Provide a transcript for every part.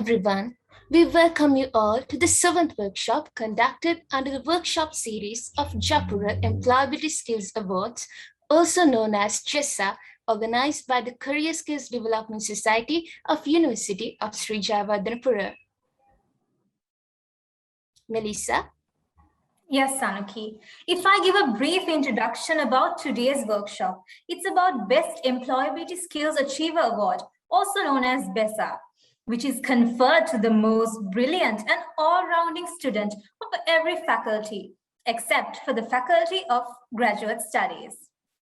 everyone. We welcome you all to the 7th workshop conducted under the workshop series of Japura Employability Skills Awards, also known as JESA, organized by the Career Skills Development Society of University of Sri Jayawardhanapura. Melissa? Yes, Sanuki. If I give a brief introduction about today's workshop, it's about Best Employability Skills Achiever Award, also known as BESA, which is conferred to the most brilliant and all-rounding student of every faculty, except for the Faculty of Graduate Studies.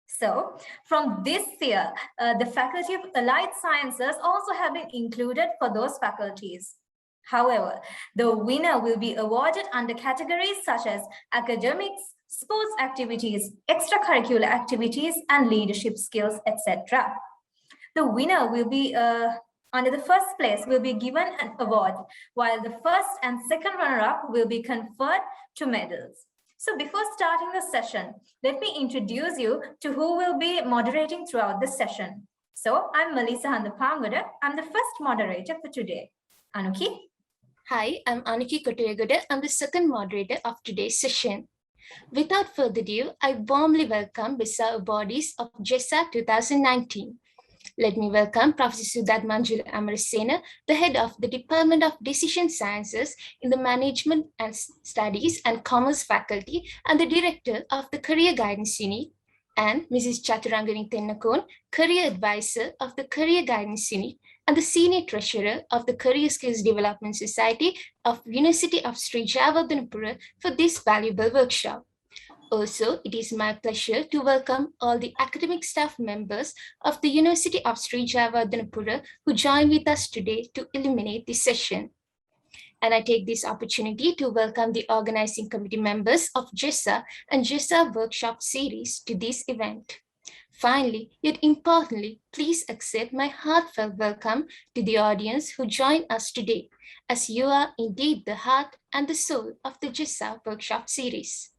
So, from this year, the Faculty of Allied Sciences also have been included for those faculties. However, the winner will be awarded under categories such as academics, sports activities, extracurricular activities, and leadership skills, etc. The winner will be under the first place will be given an award, while the first and second runner-up will be conferred to medals. So before starting the session, let me introduce you to who will be moderating throughout the session. So I'm Melissa Handapangoda. I'm the first moderator for today. Anuki? Hi, I'm Anuki Kottayagada. I'm the second moderator of today's session. Without further ado, I warmly welcome BESA awardees of JESA 2019. Let me welcome Professor Siddharth Manjula Amarasena, the head of the Department of Decision Sciences in the Management and Studies and Commerce faculty and the director of the Career Guidance Unit, and Mrs. Chaturangani Tennakon, career advisor of the Career Guidance Unit and the senior treasurer of the Career Skills Development Society of University of Sri Jayawardhanapura for this valuable workshop. Also, it is my pleasure to welcome all the academic staff members of the University of Sri Jayawardhanapura who join with us today to illuminate this session. And I take this opportunity to welcome the organizing committee members of JESA and JESA workshop series to this event. Finally, yet importantly, please accept my heartfelt welcome to the audience who join us today, as you are indeed the heart and the soul of the JESA workshop series.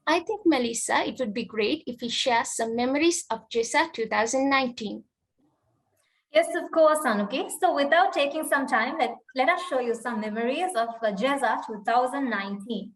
I think, Melissa, it would be great if we share some memories of JESA 2019. Yes, of course, Anuki. So without taking some time, let us show you some memories of JESA 2019.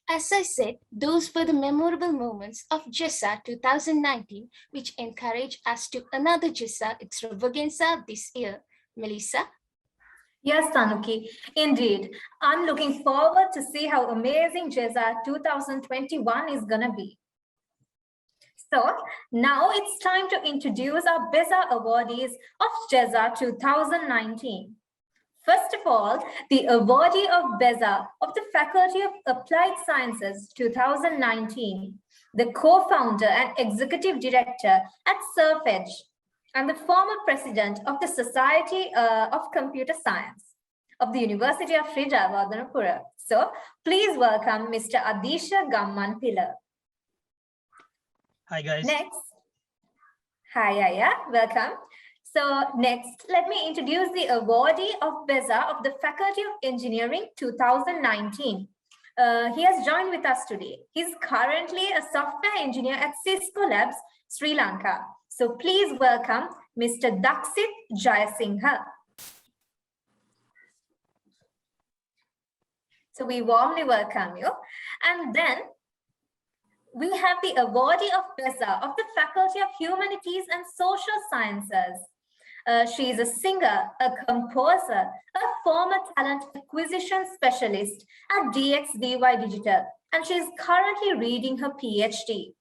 As I said, those were the memorable moments of JESA 2019, which encourage us to another JESA extravaganza this year. Melissa? Yes, Tanuki, indeed. I'm looking forward to see how amazing JESA 2021 is gonna be. So now it's time to introduce our BESA awardees of JESA 2019. First of all, the awardee of BESA of the Faculty of Applied Sciences 2019, the co-founder and executive director at SurfEdge, and the former president of the Society of Computer Science of the University of Sri Jayawardhanapura. So please welcome Mr. Adisha Gamman Pilla. Hi guys. Next. Hi, Aya, welcome. So next, let me introduce the awardee of BESA of the Faculty of Engineering 2019. He has joined with us today. He's currently a software engineer at Cisco Labs, Sri Lanka. So please welcome Mr. Daksit Jayasinghe. So we warmly welcome you. And then we have the awardee of BESA of the Faculty of Humanities and Social Sciences. She is a singer, a composer, a former talent acquisition specialist at DXDY Digital, and she is currently reading her PhD.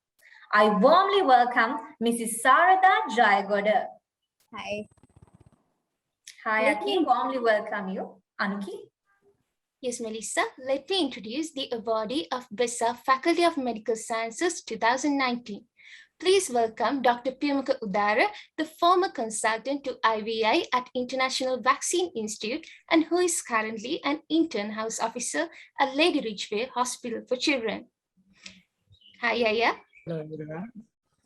I warmly welcome Mrs. Sarada Jayagoda. Hi. Hi, Aki. Warmly welcome you. Anuki. Yes, Melissa. Let me introduce the awardee of BESA Faculty of Medical Sciences 2019. Please welcome Dr. Piyamaka Udara, the former consultant to IVI at International Vaccine Institute and who is currently an intern house officer at Lady Ridgeway Hospital for Children. Hi, Aya. Hello, everyone.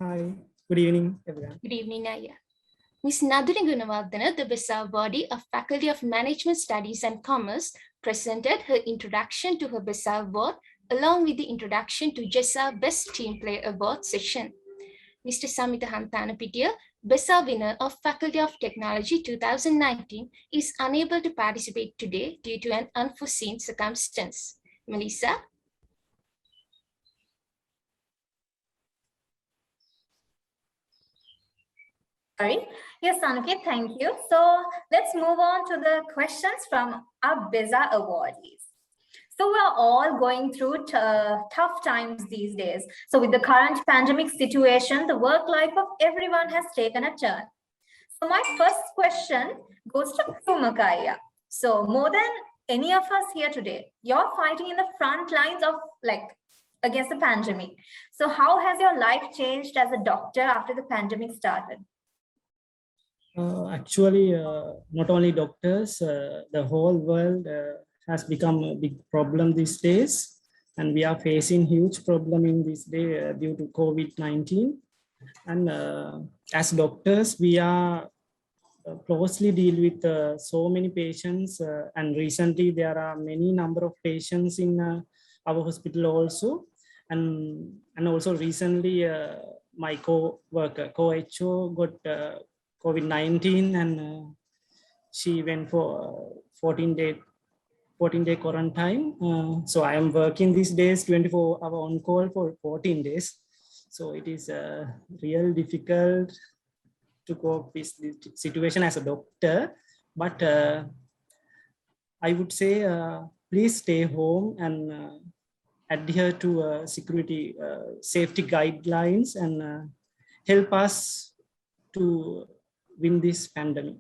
Hi. Good evening, everyone. Good evening, Aya. Ms. Naduri Gunawardana, the BESA awardee of Faculty of Management Studies and Commerce, presented her introduction to her BESA award along with the introduction to JESA Best Team Play Award session. Mr. Samita Hantanapitiya, BESA winner of Faculty of Technology 2019, is unable to participate today due to an unforeseen circumstance. Melissa? Sorry. Yes, Anuki, thank you. So let's move on to the questions from our BESA awardees. So we're all going through tough times these days. So with the current pandemic situation, the work life of everyone has taken a turn. So my first question goes to Piyamaka. So more than any of us here today, you're fighting in the front lines of against the pandemic. So how has your life changed as a doctor after the pandemic started? Actually, not only doctors, the whole world has become a big problem these days, and we are facing huge problem in this day due to COVID-19. And as doctors, we are closely deal with so many patients, and recently there are many number of patients in our hospital also, and also recently my co-worker, co-HO got COVID-19, and she went for 14-day quarantine. So I am working these days 24-hour on call for 14 days. So it is real difficult to cope with this situation as a doctor. But I would say, please stay home and adhere to security safety guidelines and help us to win this pandemic.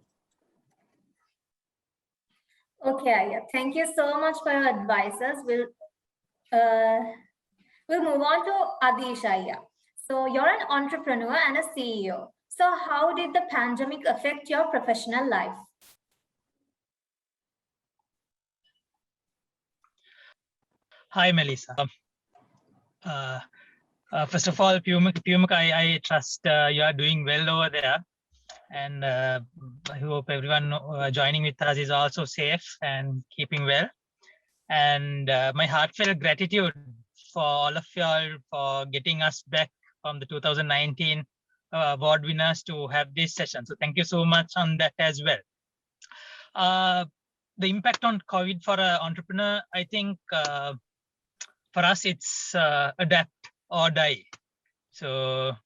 Okay, Aya, thank you so much for your advices. We'll move on to Adish Aya. So you're an entrepreneur and a CEO. So how did the pandemic affect your professional life? Hi, Melissa. First of all, Piyamaka, I trust you are doing well over there. And I hope everyone joining with us is also safe and keeping well. And my heartfelt gratitude for all of y'all for getting us back from the 2019 award winners to have this session. So thank you so much on that as well. The impact on COVID for an entrepreneur, I think for us, it's adapt or die. So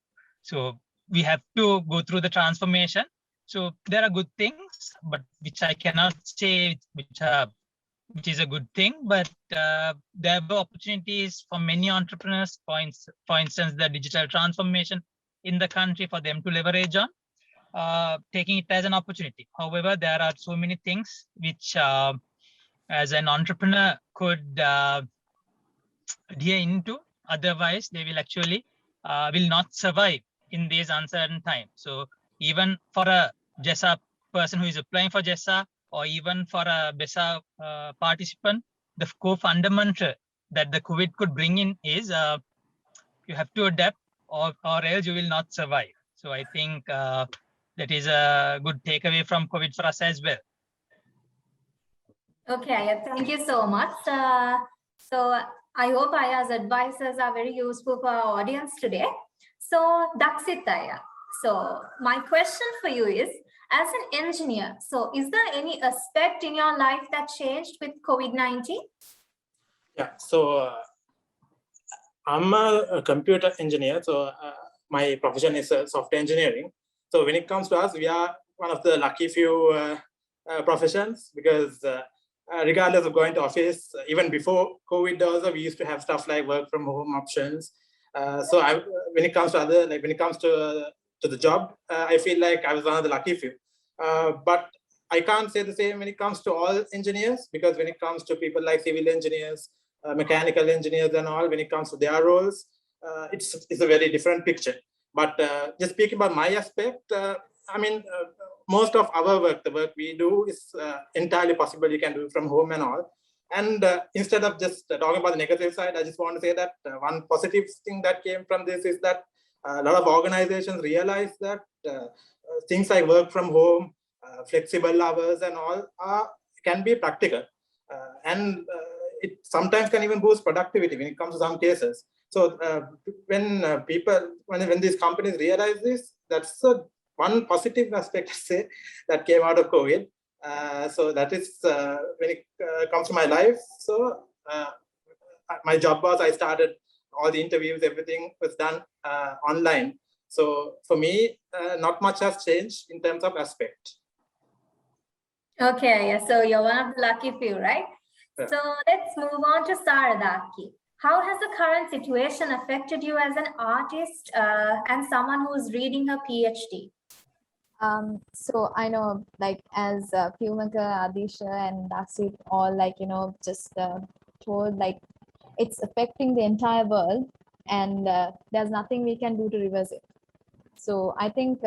we have to go through the transformation. So there are good things, but which I cannot say which is a good thing, but there were opportunities for many entrepreneurs, for instance, the digital transformation in the country for them to leverage on, taking it as an opportunity. However, there are so many things which as an entrepreneur could adhere into, otherwise they will actually will not survive in these uncertain times. So even for a JESA person who is applying for JESA, or even for a BESA participant, the core fundamental that the COVID could bring in is you have to adapt or else you will not survive. So I think that is a good takeaway from COVID for us as well. Okay, Aya, thank you so much. So I hope Aya's advices are very useful for our audience today. So Daksit, Aya. So my question for you is, as an engineer, so is there any aspect in your life that changed with COVID-19? Yeah, so I'm a computer engineer. So my profession is software engineering. So when it comes to us, we are one of the lucky few professions, because regardless of going to office, even before COVID also, we used to have stuff like work from home options. So when it comes to when it comes to the job, I feel like I was one of the lucky few. But I can't say the same when it comes to all engineers, because when it comes to people like civil engineers, mechanical engineers and all, when it comes to their roles, it's a very different picture. But just speaking about my aspect, I mean, most of our work, the work we do, is entirely possible. You can do it from home and all. And instead of just talking about the negative side, I just want to say that one positive thing that came from this is that a lot of organizations realize that things like work from home, flexible hours and all can be practical. And it sometimes can even boost productivity when it comes to some cases. So when these companies realize this, that's one positive aspect, I say, that came out of COVID. So that is when it comes to my life. So my job was, I started all the interviews, everything was done online. So for me, not much has changed in terms of aspect. Okay, yeah, so you're one of the lucky few, right? Yeah. So let's move on to Saradaki. How has the current situation affected you as an artist and someone who's reading her PhD? So I know, like, as Pumaka, Adisha and Daksit all, like, you know, just told, like, it's affecting the entire world, and there's nothing we can do to reverse it. So I think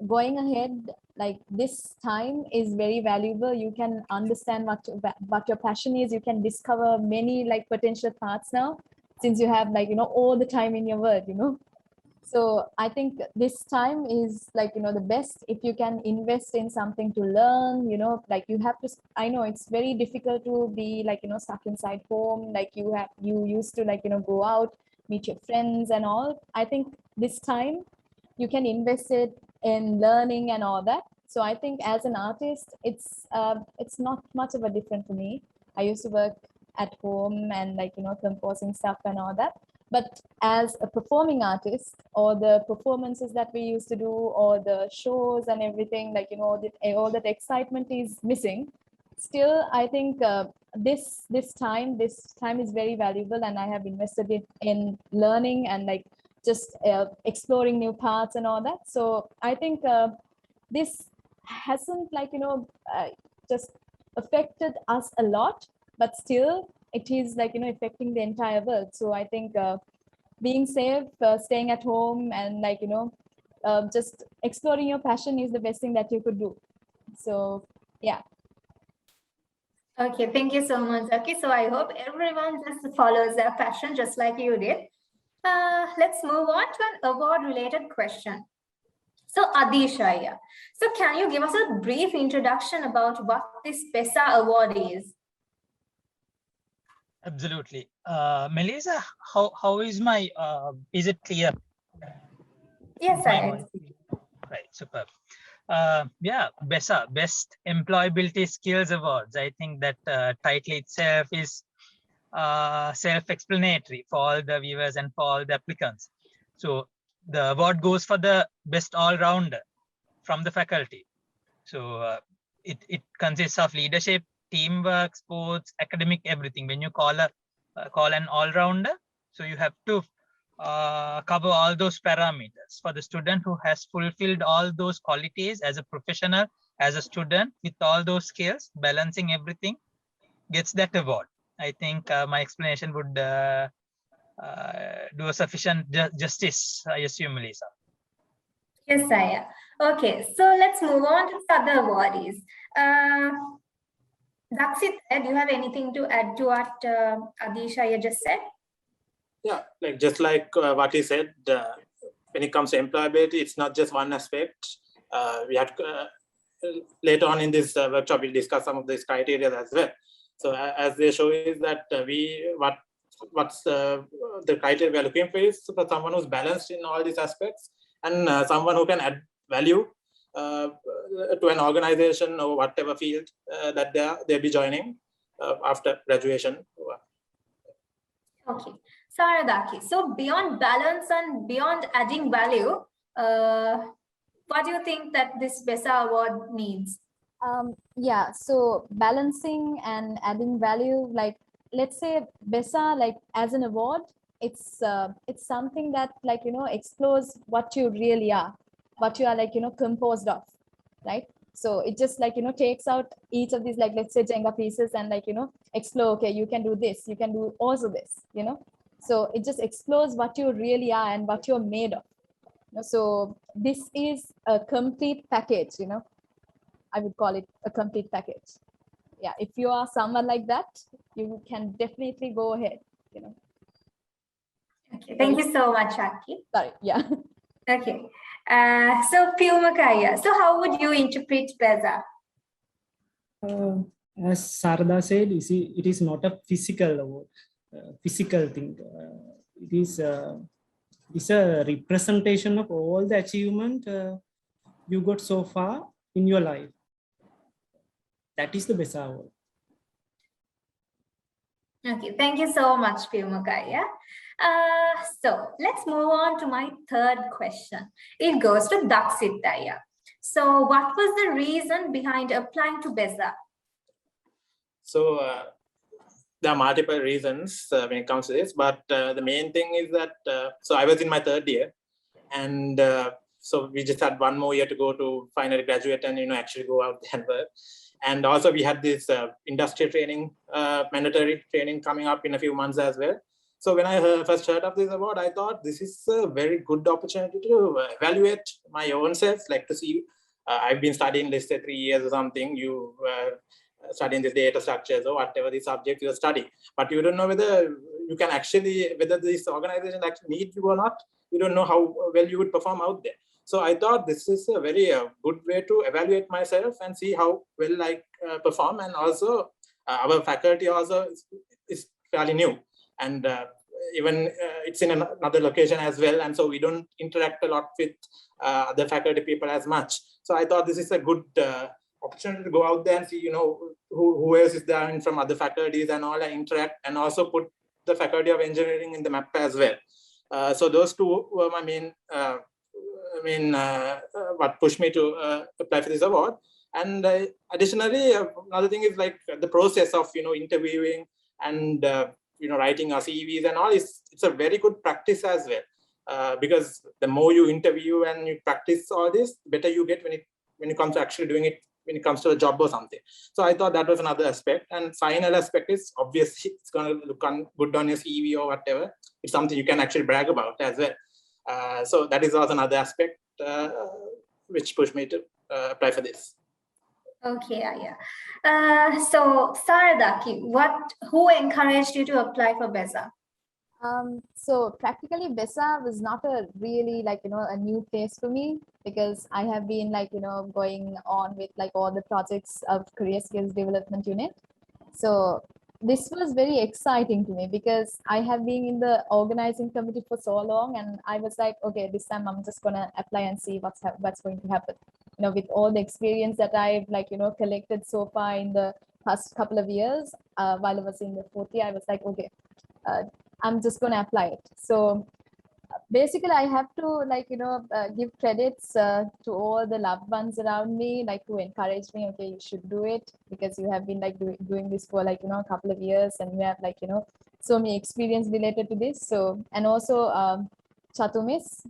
going ahead, like, this time is very valuable. You can understand what your passion is. You can discover many, like, potential paths now, since you have, like, you know, all the time in your world, you know. So I think this time is, like, you know, the best if you can invest in something to learn, you know, like, you have to, I know it's very difficult to be, like, you know, stuck inside home, like, you used to, like, you know, go out, meet your friends and all. I think this time you can invest it in learning and all that. So I think as an artist, it's not much of a difference for me. I used to work at home and, like, you know, composing stuff and all that. But as a performing artist, or the performances that we used to do, or the shows and everything, like, you know, all that excitement is missing. Still, I think this time is very valuable, and I have invested it in learning and, like, just exploring new paths and all that. So I think this hasn't, like, you know, just affected us a lot, but still it is, like, you know, affecting the entire world. So I think being safe, staying at home, and, like, you know, just exploring your passion is the best thing that you could do. So yeah. Okay, thank you so much. Okay, so I hope everyone just follows their passion just like you did. Let's move on to an award-related question. So Adisha, so can you give us a brief introduction about what this BESA award is? Absolutely. Melissa, how is my, is it clear? Yes, My I voice? Right, superb. Yeah, BESA, Best Employability Skills Awards. I think that title itself is self-explanatory for all the viewers and for all the applicants. So the award goes for the best all-rounder from the faculty. So it consists of leadership, teamwork, sports, academic, everything. When you call an all-rounder, so you have to cover all those parameters. For the student who has fulfilled all those qualities as a professional, as a student, with all those skills, balancing everything, gets that award. I think my explanation would do a sufficient justice, I assume, Melissa. Yes, Saya. Okay, so let's move on to the other awardees. Daksit, do you have anything to add to what Adisha just said? Yeah, just like what he said, when it comes to employability, it's not just one aspect. we had later on in this workshop, we'll discuss some of these criteria as well. So as they show is that what's the criteria we are looking for is for someone who's balanced in all these aspects, and someone who can add value to an organization or whatever field that they'll be joining after graduation. Okay, Saradaki. So beyond balance and beyond adding value, what do you think that this BESA award means? Yeah, so balancing and adding value, like let's say BESA, like as an award, it's something that like, you know, explores what you really are, what you are like, you know, composed of, right? So it just like, you know, takes out each of these, like, let's say Jenga pieces and like, you know, explore, okay, you can do this, you can do also this, you know? So it just explores what you really are and what you're made of. You know? So this is a complete package, you know, I would call it a complete package. Yeah, if you are someone like that, you can definitely go ahead, you know. Okay, thank you so much, Aki. Sorry, yeah. Okay, so Piumakaya, so how would you interpret BESA? As Sarada said, you see, it is not a physical award, physical thing. It's a representation of all the achievement you got so far in your life. That is the BESA award. Okay, thank you so much, Piumakaya. So let's move on to my third question. It goes to Daksitaya. So what was the reason behind applying to BESA? So there are multiple reasons when it comes to this, but the main thing is that, so I was in my third year, and so we just had one more year to go to finally graduate and, you know, actually go out and work. And also we had this industry training, mandatory training coming up in a few months as well. So when I first heard of this award, I thought this is a very good opportunity to evaluate my own self, like to see, I've been studying, let's say 3 years or something, you studying the data structures or whatever the subject you're studying, but you don't know whether you can actually, whether this organization actually needs you or not. You don't know how well you would perform out there. So I thought this is a very good way to evaluate myself and see how well I perform. And also our faculty also is fairly new, and even it's in another location as well. And so we don't interact a lot with other faculty people as much. So I thought this is a good opportunity to go out there and see, you know, who else is there and from other faculties and all, and interact, and also put the faculty of engineering in the map as well. So those two were my main, what pushed me to apply for this award. And additionally, another thing is like the process of, you know, interviewing and, you know, writing our CVs and all, it's a very good practice as well. Because the more you interview and you practice all this, better you get when it comes to actually doing it, when it comes to a job or something. So I thought that was another aspect. And final aspect is obviously it's going to look good on your CV or whatever. It's something you can actually brag about as well. So that is also another aspect which pushed me to apply for this. Okay, yeah. So Saradaki, who encouraged you to apply for BESA? So practically BESA was not a really like, you know, a new place for me, because I have been like, you know, going on with like all the projects of Career Skills Development Unit. So this was very exciting to me because I have been in the organizing committee for so long, and I was like, okay, this time I'm just gonna apply and see what's going to happen. You know, with all the experience that I've like, you know, collected so far in the past couple of years, while I was in the fourth year, I was like, okay, I'm just going to apply it. So basically I have to like, you know, give credits to all the loved ones around me, like who encouraged me, okay, you should do it, because you have been like doing this for like, you know, a couple of years, and you have like, you know, so many experience related to this. So, and also Chatumis,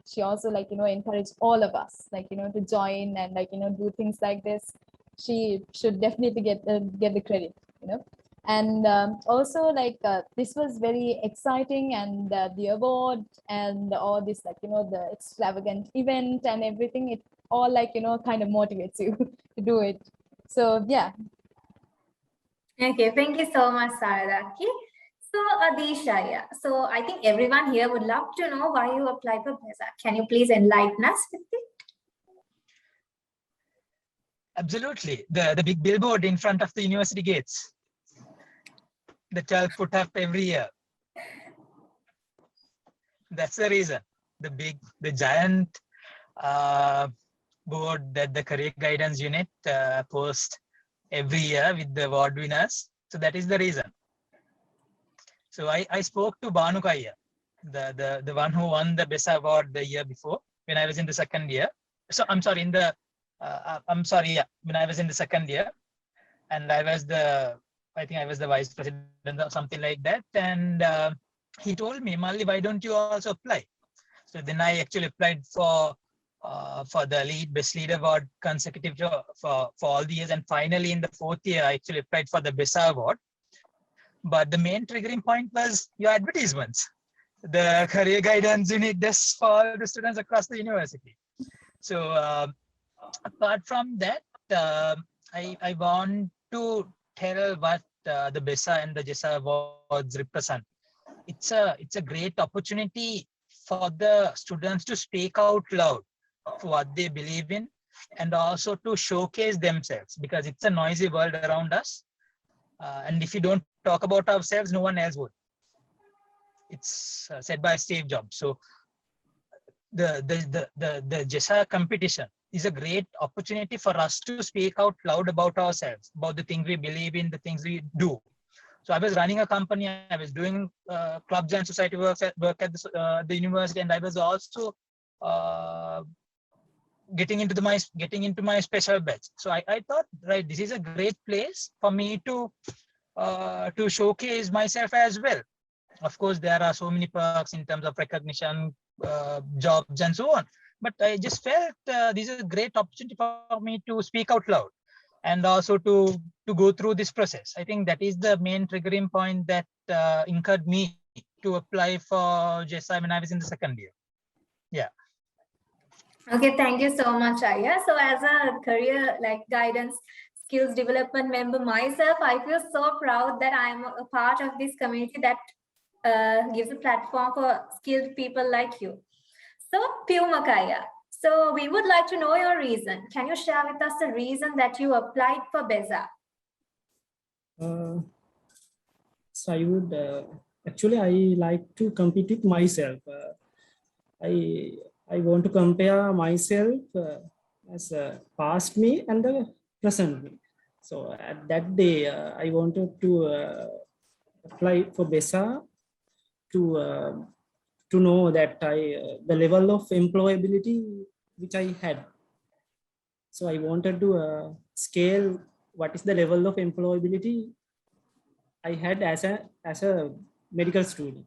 she also like, you know, encouraged all of us, like, you know, to join and like, you know, do things like this. She should definitely get the credit, you know. And also like this was very exciting, and the award and all this like, you know, the extravagant event and everything, it all like, you know, kind of motivates you to do it. So yeah. Okay, thank you so much, Saradaki. So Adisha, yeah. So I think everyone here would love to know why you applied for BESA. Can you please enlighten us with it? Absolutely. The big billboard in front of the university gates. The 12 put up every year. That's the reason. The giant board that the career guidance unit post every year with the award winners. So that is the reason. So I spoke to Banu Kaya, the one who won the BESA award the year before when I was in the second year. So I'm sorry, when I was in the second year, and I think I was the vice president or something like that. And he told me, Malli, why don't you also apply? So then I actually applied for the best leader award consecutive for all the years. And finally in the fourth year, I actually applied for the BESA award. But the main triggering point was your advertisements. The career guidance unit does for the students across the university. So apart from that, I want to tell what the BESA and the JESA awards represent. It's a great opportunity for the students to speak out loud for what they believe in, and also to showcase themselves, because it's a noisy world around us. And if you don't talk about ourselves, no one else would. It's said by Steve Jobs. So the JESA competition is a great opportunity for us to speak out loud about ourselves, about the things we believe in, the things we do. So I was running a company, I was doing clubs and society work at the university, and I was also getting into my special batch. So I thought, right, this is a great place for me to showcase myself as well. Of course, there are so many perks in terms of recognition, jobs, and so on. But I just felt this is a great opportunity for me to speak out loud, and also to go through this process. I think that is the main triggering point that encouraged me to apply for JESA when I was in the second year. Yeah. Okay, thank you so much, Arya. So as a career guidance skills development member myself, I feel so proud that I'm a part of this community that gives a platform for skilled people like you. So Piumakaya, so we would like to know your reason. Can you share with us the reason that you applied for BESA? So I would actually, I like to compete with myself. I want to compare myself as a past me and the present me. So at that day, I wanted to apply for BESA to know that the level of employability which I had. So I wanted to scale what is the level of employability I had as a medical student.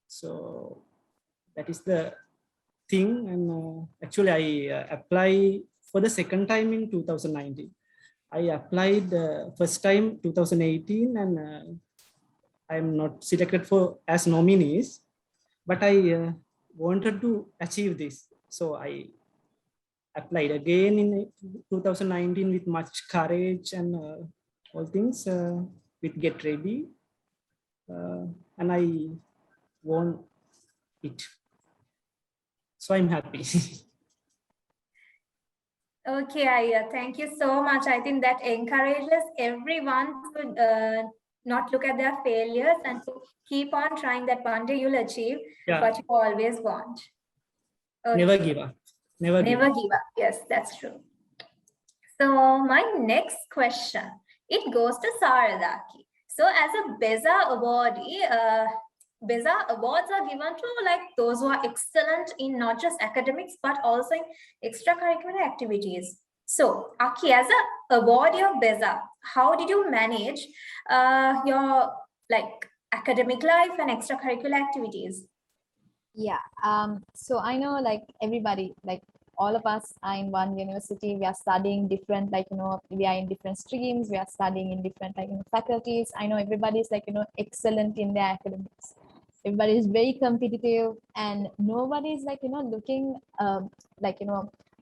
So that is the thing. And actually I applied for the second time in 2019. I applied first time 2018, and I'm not selected for as nominees, but I wanted to achieve this. So I applied again in 2019 with much courage and all things with Get Ready, and I won it. So I'm happy. Okay, Arya, thank you so much. I think that encourages everyone to not look at their failures and to keep on trying, that one day you'll achieve what you always want. Okay. Never give up. Never give up. Yes, that's true. So my next question, it goes to Saradaki. So as a BESA awardee, BESA awards are given to those who are excellent in not just academics, but also in extracurricular activities. So Aki, as an awardee of BESA, how did you manage your academic life and extracurricular activities? Yeah, so I know everybody, all of us are in one university. We are studying different, we are in different streams. We are studying in different, faculties. I know everybody is excellent in their academics. Everybody is very competitive, and nobody is looking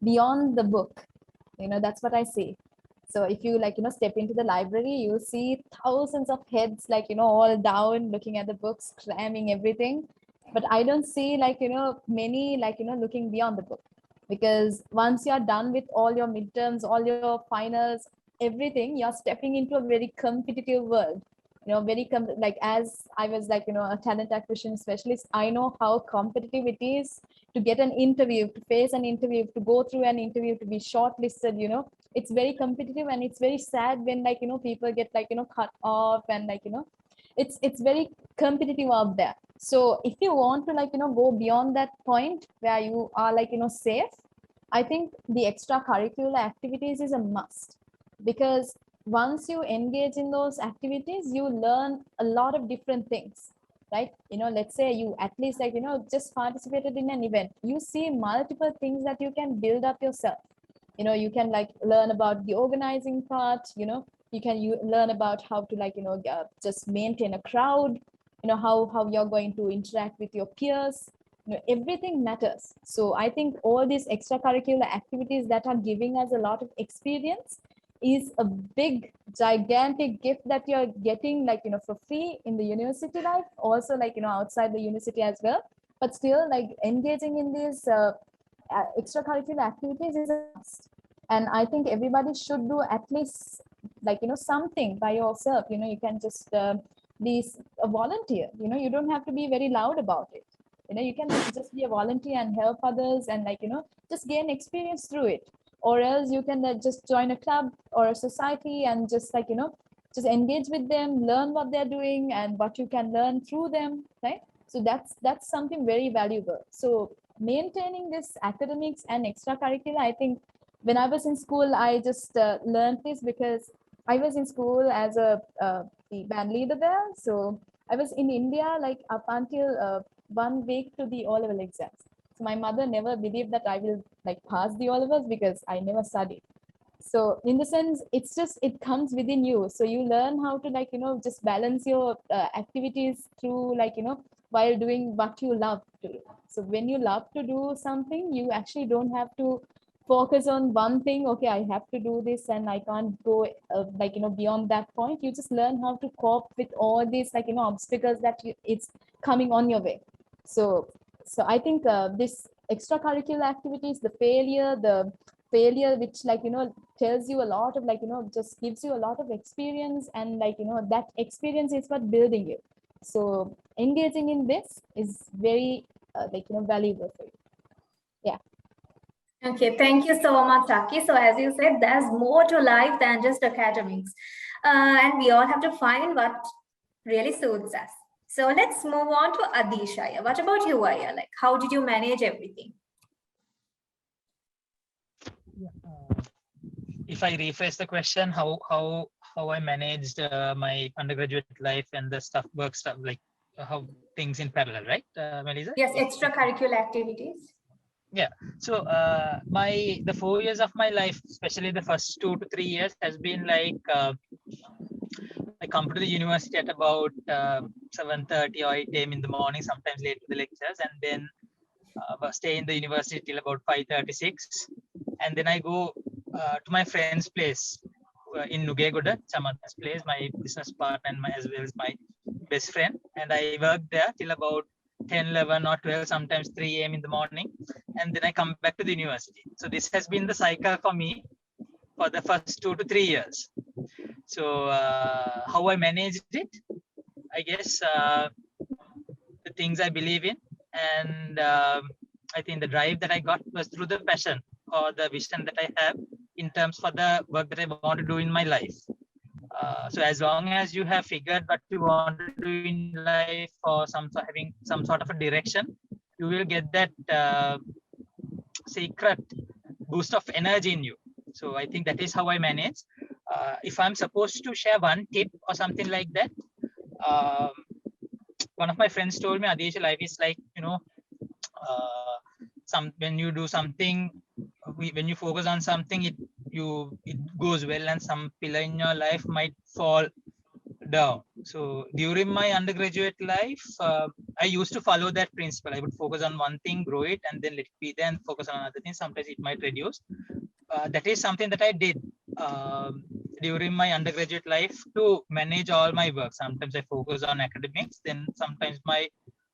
beyond the book. That's what I say. So if you step into the library, you'll see thousands of heads all down looking at the books, cramming everything. But I don't see many looking beyond the book. because once you're done with all your midterms, all your finals, everything, you're stepping into a very competitive world. Like, as I was like, a talent acquisition specialist, I know how competitive it is to get an interview, to face an interview, to go through an interview, to be shortlisted. It's very competitive, and it's very sad when like, people get like, cut off, and like, it's very competitive out there. So if you want to like, go beyond that point where you are like, safe, I think the extracurricular activities is a must, because once you engage in those activities, you learn a lot of different things, right? Let's say you at least like, just participated in an event, you see multiple things that you can build up yourself. You can like learn about the organizing part, you learn about how to like, just maintain a crowd, how you're going to interact with your peers. Everything matters. So I think all these extracurricular activities that are giving us a lot of experience is a big gigantic gift that you're getting like, for free in the university life, also like, outside the university as well. But still, like, engaging in these extracurricular activities is a must. And I think everybody should do at least like, something by yourself. You can just be a volunteer. You don't have to be very loud about it. You can just be a volunteer and help others, and like, just gain experience through it. Or else you can just join a club or a society and just like, just engage with them, learn what they're doing and what you can learn through them, right? So that's something very valuable. So maintaining this academics and extracurricular, I think when I was in school, I just learned this because I was in school as a the band leader there. So I was in India like up until 1 week to the O-level exams. So my mother never believed that I will like pass the O-levels because I never studied. So in the sense, it's just, it comes within you. So you learn how to like, just balance your activities through like, while doing what you love to do. So when you love to do something, you actually don't have to focus on one thing. Okay, I have to do this and I can't go like, beyond that point. You just learn how to cope with all these like, obstacles that it's coming on your way. So I think this extracurricular activities, the failure which like, tells you a lot of like, just gives you a lot of experience, and like, that experience is what building you. So engaging in this is very like, valuable for you. Yeah. Okay, thank you so much, Taki. So as you said, there's more to life than just academics. And we all have to find what really suits us. So let's move on to Adisha. What about you, Aya? Like, how did you manage everything? If I rephrase the question, how I managed my undergraduate life and the work stuff, like how things in parallel, right, Melissa? Yes, extracurricular activities. Yeah. So the 4 years of my life, especially the first 2 to 3 years, has been like I come to the university at about 7:30 or 8 a.m. in the morning, sometimes late to the lectures, and then stay in the university till about 5:36, and then I go to my friend's place in Nugegoda, Samatha's place, my business partner and as well as my best friend, and I work there till about 10, 11 or 12, sometimes 3 a.m. in the morning, and then I come back to the university. So this has been the cycle for me for the first 2 to 3 years. So how I managed it, I guess the things I believe in, and I think the drive that I got was through the passion or the vision that I have in terms for the work that I want to do in my life. So as long as you have figured what you want to do in life or having some sort of a direction, you will get that secret boost of energy in you. So I think that is how I manage. If I'm supposed to share one tip or something like that, one of my friends told me, Adesha, life is like, when you do something, when you focus on something, it goes well, and some pillar in your life might fall down. So during my undergraduate life, I used to follow that principle. I would focus on one thing, grow it, and then let it be there, and focus on another thing. Sometimes it might reduce. That is something that I did during my undergraduate life to manage all my work. Sometimes I focus on academics, then sometimes my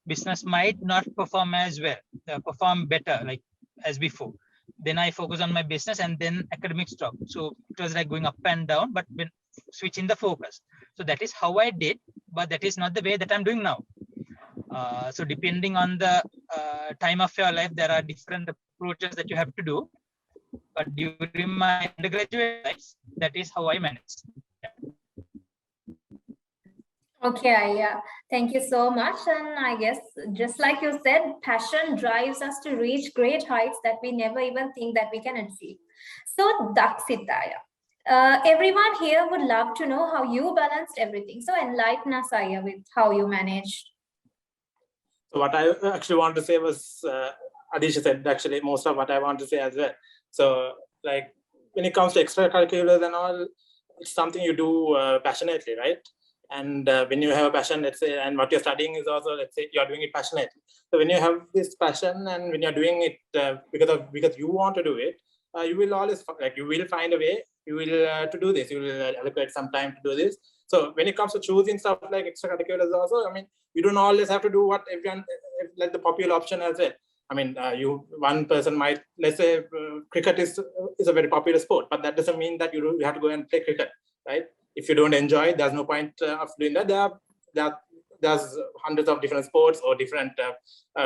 business might not perform as well, perform better like as before. then I focus on my business, and then academics stop. So it was like going up and down, but when switching the focus. So that is how I did, but that is not the way that I'm doing now. So depending on the time of your life, there are different approaches that you have to do. But during my undergraduate life, that is how I managed. Okay, yeah. Thank you so much. And I guess, just like you said, passion drives us to reach great heights that we never even think that we can achieve. So, Daksita, everyone here would love to know how you balanced everything. So, enlighten us, Aya, with how you managed. So what I actually want to say was, Adisha said actually most of what I want to say as well. So like when it comes to extracurriculars and all, it's something you do passionately, right? And when you have a passion, let's say, and what you're studying is also, let's say, you're doing it passionately. So when you have this passion and when you're doing it because you want to do it, you will always you will find a way. You will to do this. You will allocate some time to do this. So when it comes to choosing stuff like extracurriculars, also, I mean, you don't always have to do what everyone like the popular option as well. I mean, one person might, let's say, cricket is a very popular sport, but that doesn't mean that you have to go and play cricket, right? If you don't enjoy it, there's no point of doing that. There's hundreds of different sports or different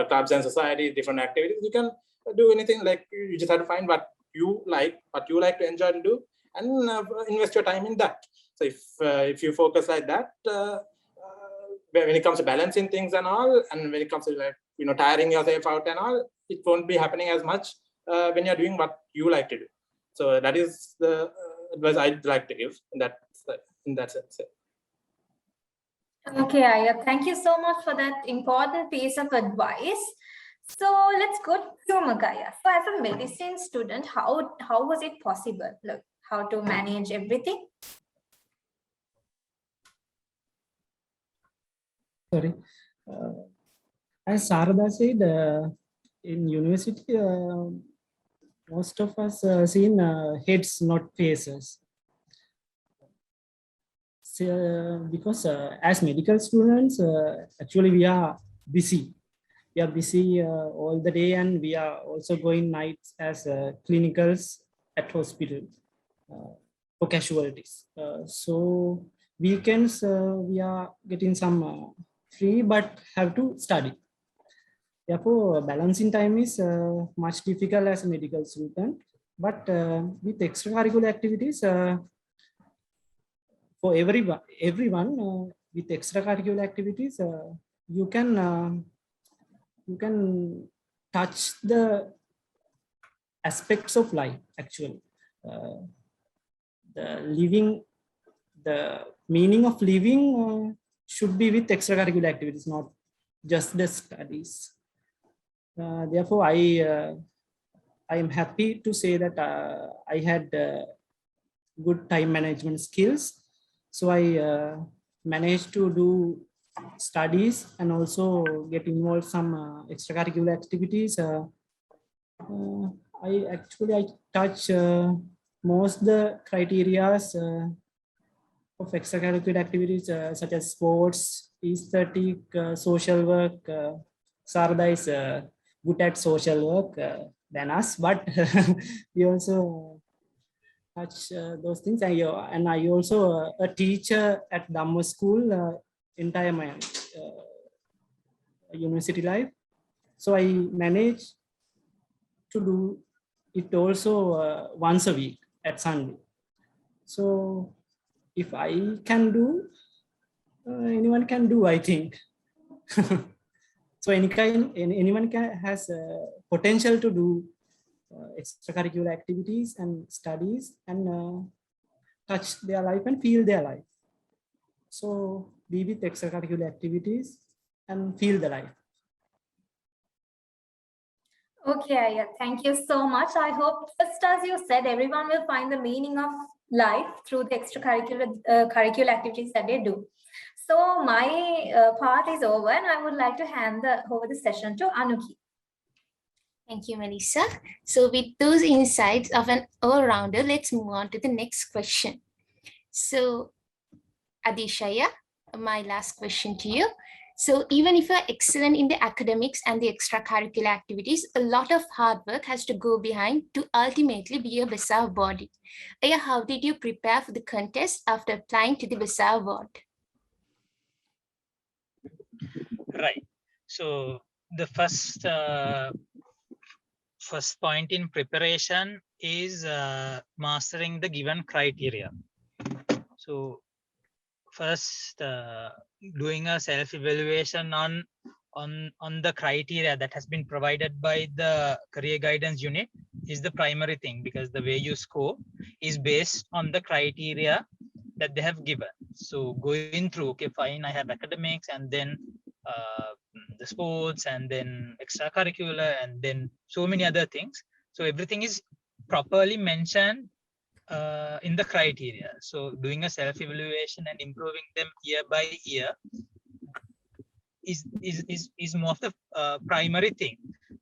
clubs and societies, different activities. You can do anything. Like you just have to find what you like to enjoy to do, and invest your time in that. So if you focus like that, when it comes to balancing things and all, and when it comes to tiring yourself out and all, it won't be happening as much when you're doing what you like to do. So that is the advice I'd like to give in that sense. Okay, Aya, thank you so much for that important piece of advice. So let's go to Magaya. So as a medicine student, how was it possible? Like, how to manage everything? Sorry. As Sarada said, in university, most of us seen heads, not faces. So, because as medical students, actually we are busy. We are busy all the day, and we are also going nights as clinicals at hospital for casualties. So weekends we are getting some free, but have to study. Therefore, balancing time is much difficult as a medical student. But with extracurricular activities, for everyone with extracurricular activities, you can touch the aspects of life. Actually, the meaning of living should be with extracurricular activities, not just the studies. Therefore, I am happy to say that I had good time management skills. So I managed to do studies and also get involved some extracurricular activities. I touch most the criterias of extracurricular activities such as sports, aesthetic, social work. Sarada is good at social work than us, but we also touch those things. And I also a teacher at Dhamma school entire my university life. So I managed to do it also once a week at Sunday. So if I can do, anyone can do, I think. So anyone has potential to do extracurricular activities and studies and touch their life and feel their life. So be with extracurricular activities and feel the life. Okay, yeah, thank you so much. I hope, just as you said, everyone will find the meaning of life through the extracurricular curricular activities that they do. So my part is over, and I would like to hand over the session to Anuki. Thank you, Melissa. So with those insights of an all-rounder, let's move on to the next question. So Adishaya, my last question to you. So even if you're excellent in the academics and the extracurricular activities, a lot of hard work has to go behind to ultimately be a BESA awardee. Aya, how did you prepare for the contest after applying to the BESA award? Right. So the first point in preparation is mastering the given criteria. So first, doing a self-evaluation on the criteria that has been provided by the career guidance unit is the primary thing, because the way you score is based on the criteria that they have given. So going through, okay, fine, I have academics, and then the sports, and then extracurricular, and then so many other things. So everything is properly mentioned in the criteria. So doing a self-evaluation and improving them year by year is more of the primary thing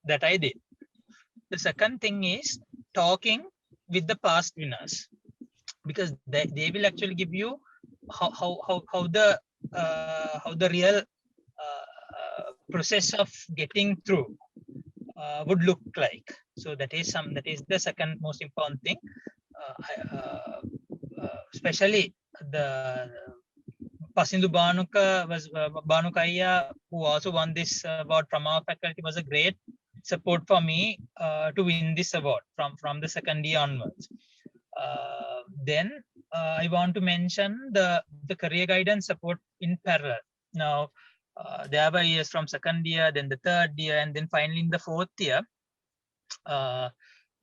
that I did. The second thing is talking with the past winners, because they will actually give you how the real process of getting through would look like. So that is the second most important thing. Especially the Pasindu Banuka Banukaya, who also won this award from our faculty, was a great support for me to win this award from the second year onwards. Then I want to mention the career guidance support in parallel. Now, there were years from second year, then the third year, and then finally in the fourth year.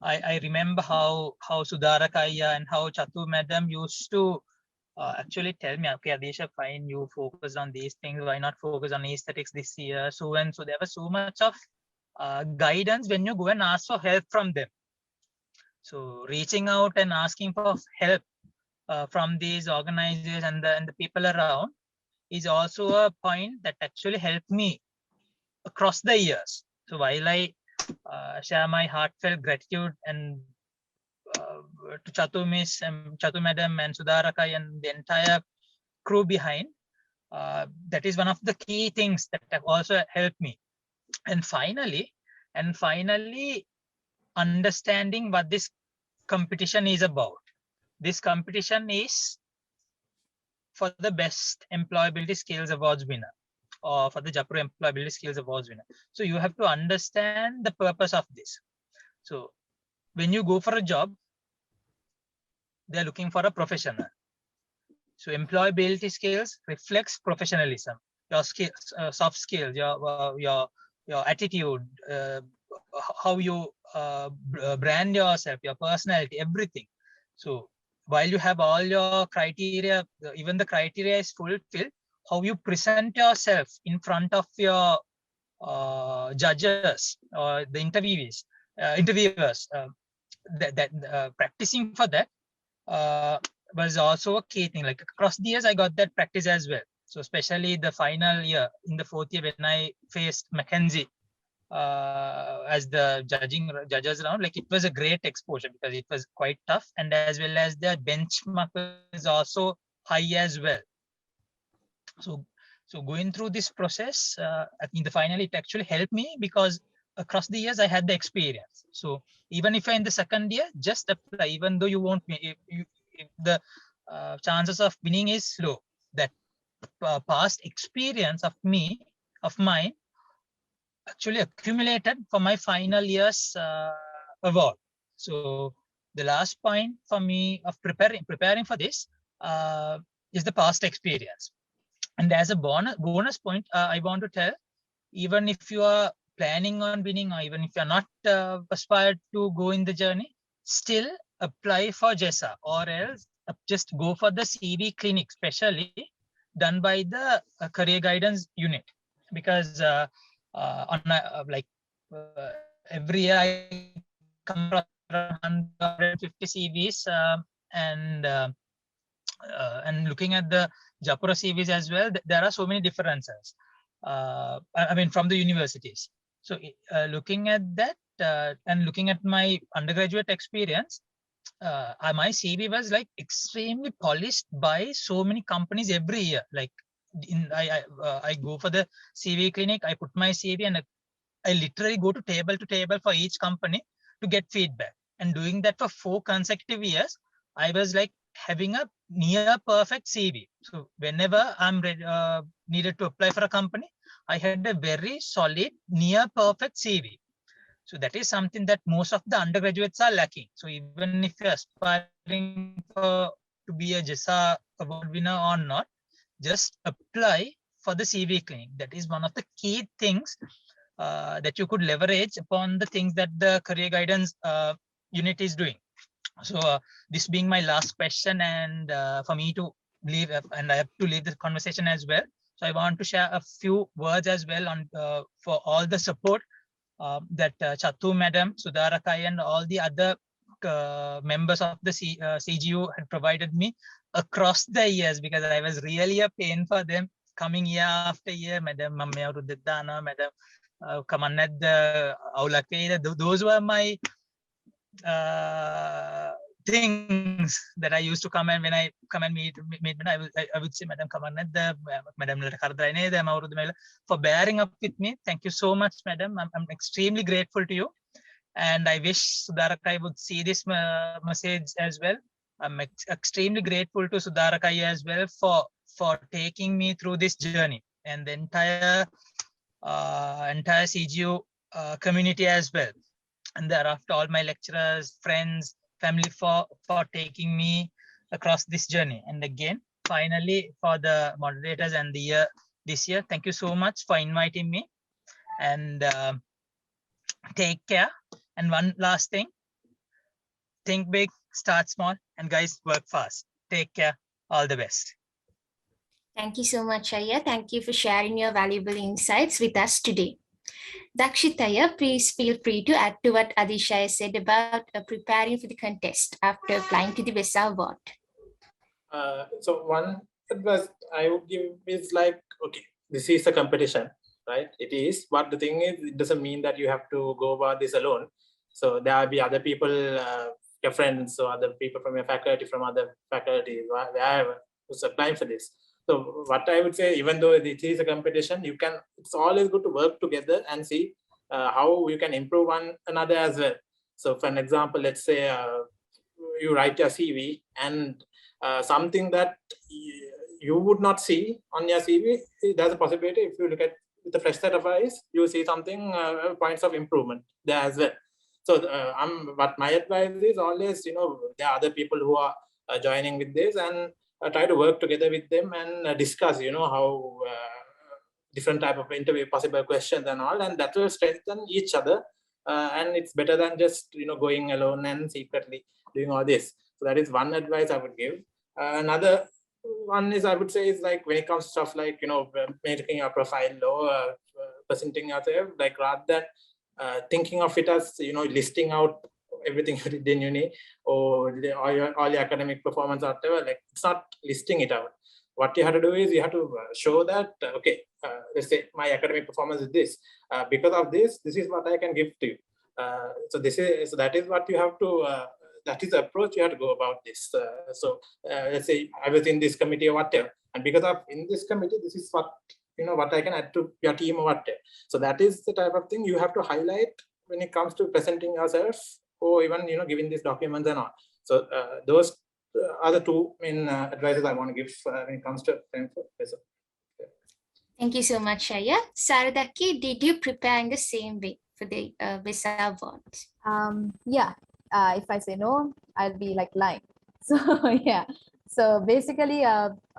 I remember how Sudarakaya and how Chatu madam used to actually tell me, okay, Adesha, fine, you focus on these things, why not focus on aesthetics this year? So and so there was so much of guidance when you go and ask for help from them. So reaching out and asking for help from these organizers and the people around is also a point that actually helped me across the years. So while I share my heartfelt gratitude and to Chatu Miss and Chatu Madam and Sudarakai and the entire crew behind, that is one of the key things that have also helped me. And finally, understanding what this competition is about. This competition is for the best employability skills awards winner, or for the Japur employability skills awards winner. So you have to understand the purpose of this. So when you go for a job, they're looking for a professional. So employability skills reflects professionalism, your skills, soft skills, your attitude, how you brand yourself, your personality, everything. So while you have all your criteria, even the criteria is fulfilled, how you present yourself in front of your judges or the interviewers, practicing for that was also a key thing. Like across the years, I got that practice as well. So especially the final year, in the fourth year, when I faced Mackenzie as the judges round, like it was a great exposure because it was quite tough, and as well as the benchmark was also high as well. So going through this process, in the final, it actually helped me because across the years I had the experience. So even if I'm in the second year, just apply, even though you won't, if the chances of winning is low. That past experience of mine actually accumulated for my final year's award. So the last point for me of preparing for this is the past experience. And as a bonus point, I want to tell, even if you are planning on winning, or even if you're not aspired to go in the journey, still apply for JESA, or else just go for the CV clinic, specially done by the career guidance unit. Because every year I come across 150 CVs, and looking at the Japura CVs as well, there are so many differences. I mean, from the universities. So looking at that and looking at my undergraduate experience, my CV was like extremely polished by so many companies every year. Like I go for the CV clinic, I put my CV, and I literally go to table for each company to get feedback. And doing that for 4 consecutive years, I was like having a near perfect CV. So whenever I'm needed to apply for a company, I had a very solid near perfect CV. So that is something that most of the undergraduates are lacking. So even if you're aspiring to be a JESA award winner or not, just apply for the CV clinic. That is one of the key things that you could leverage upon the things that the career guidance unit is doing. So this being my last question, and for me to leave, and I have to leave the conversation as well. So I want to share a few words as well on for all the support that Chatu Madam, Sudharakai, and all the other members of the CGU had provided me across the years, because I was really a pain for them coming year after year. Madam Mamya Ruddana, Madam Kamanad Aulake, those were my things that I used to come, and when I come and meet I would say, Madam Kamanad, Madam for bearing up with me. Thank you so much, Madam. I'm extremely grateful to you, and I wish Sudharakai would see this message as well. I'm extremely grateful to Sudharakai as well for taking me through this journey, and the entire CGU community as well. And thereafter, all my lecturers, friends, family for taking me across this journey. And again, finally, for the moderators and this year, thank you so much for inviting me, and take care. And one last thing, think big, start small, and guys, work fast. Take care. All the best. Thank you so much, Aya. Thank you for sharing your valuable insights with us today. Dakshitaya, please feel free to add to what Adishaya said about preparing for the contest after applying to the VESA award. So one advice I would give is like, okay, this is a competition, right? It is, but the thing is, it doesn't mean that you have to go about this alone. So there will be other people, your friends, or other people from your faculty, from other faculties, wherever, who's applying for this. So what I would say, even though it is a competition, it's always good to work together and see how you can improve one another as well. So for an example, let's say you write your CV, and something that you would not see on your CV, there's a possibility if you look at with a fresh set of eyes, you see something, points of improvement there as well. So but my advice is always, there are other people who are joining with this, and try to work together with them and discuss, how different type of interview, possible questions and all, and that will strengthen each other. And it's better than just, going alone and secretly doing all this. So that is one advice I would give. Another one is, I would say, is like when it comes to stuff like, making a profile or presenting yourself, like rather than thinking of it as, listing out everything you did in uni or all your academic performance or whatever, like it's not listing it out. What you have to do is you have to show that, okay, let's say my academic performance is this. Because of this is what I can give to you. So that is what you have to, that is the approach you have to go about this. Let's say I was in this committee or whatever, and because of in this committee, this is what, what I can add to your team or whatever. So that is the type of thing you have to highlight when it comes to presenting yourself, or even, giving these documents and all. So those are the two main advices I want to give when it comes to PESA. Thank you so much, Shaya. Saradaki, did you prepare in the same way for the VESA awards? Yeah. If I say no, I'll be like lying. So yeah. So basically,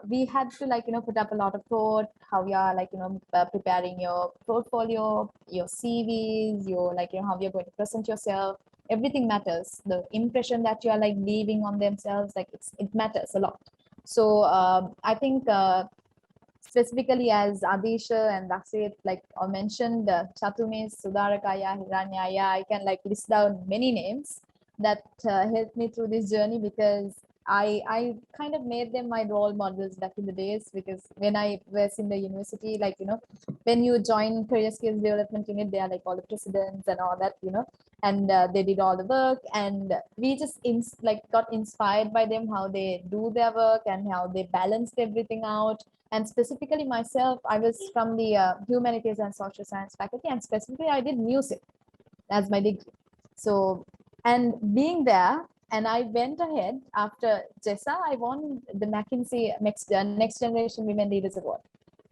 we had to put up a lot of thought, how we are preparing your portfolio, your CVs, your how you're going to present yourself. Everything matters. The impression that you are leaving on themselves, it matters a lot. So I think specifically as Adisha and Daksit mentioned, Chatumis, Sudharakaya, Hiranyaya, I can list down many names that helped me through this journey, because I kind of made them my role models back in the days, because when I was in the university, when you join career skills development unit, they are all the presidents and all that, and they did all the work, and we just got inspired by them, how they do their work and how they balanced everything out. And specifically myself, I was from the humanities and social science faculty, and specifically I did music as my degree. So, and being there, and I went ahead after JESA, I won the McKinsey Next Generation Women Leaders Award.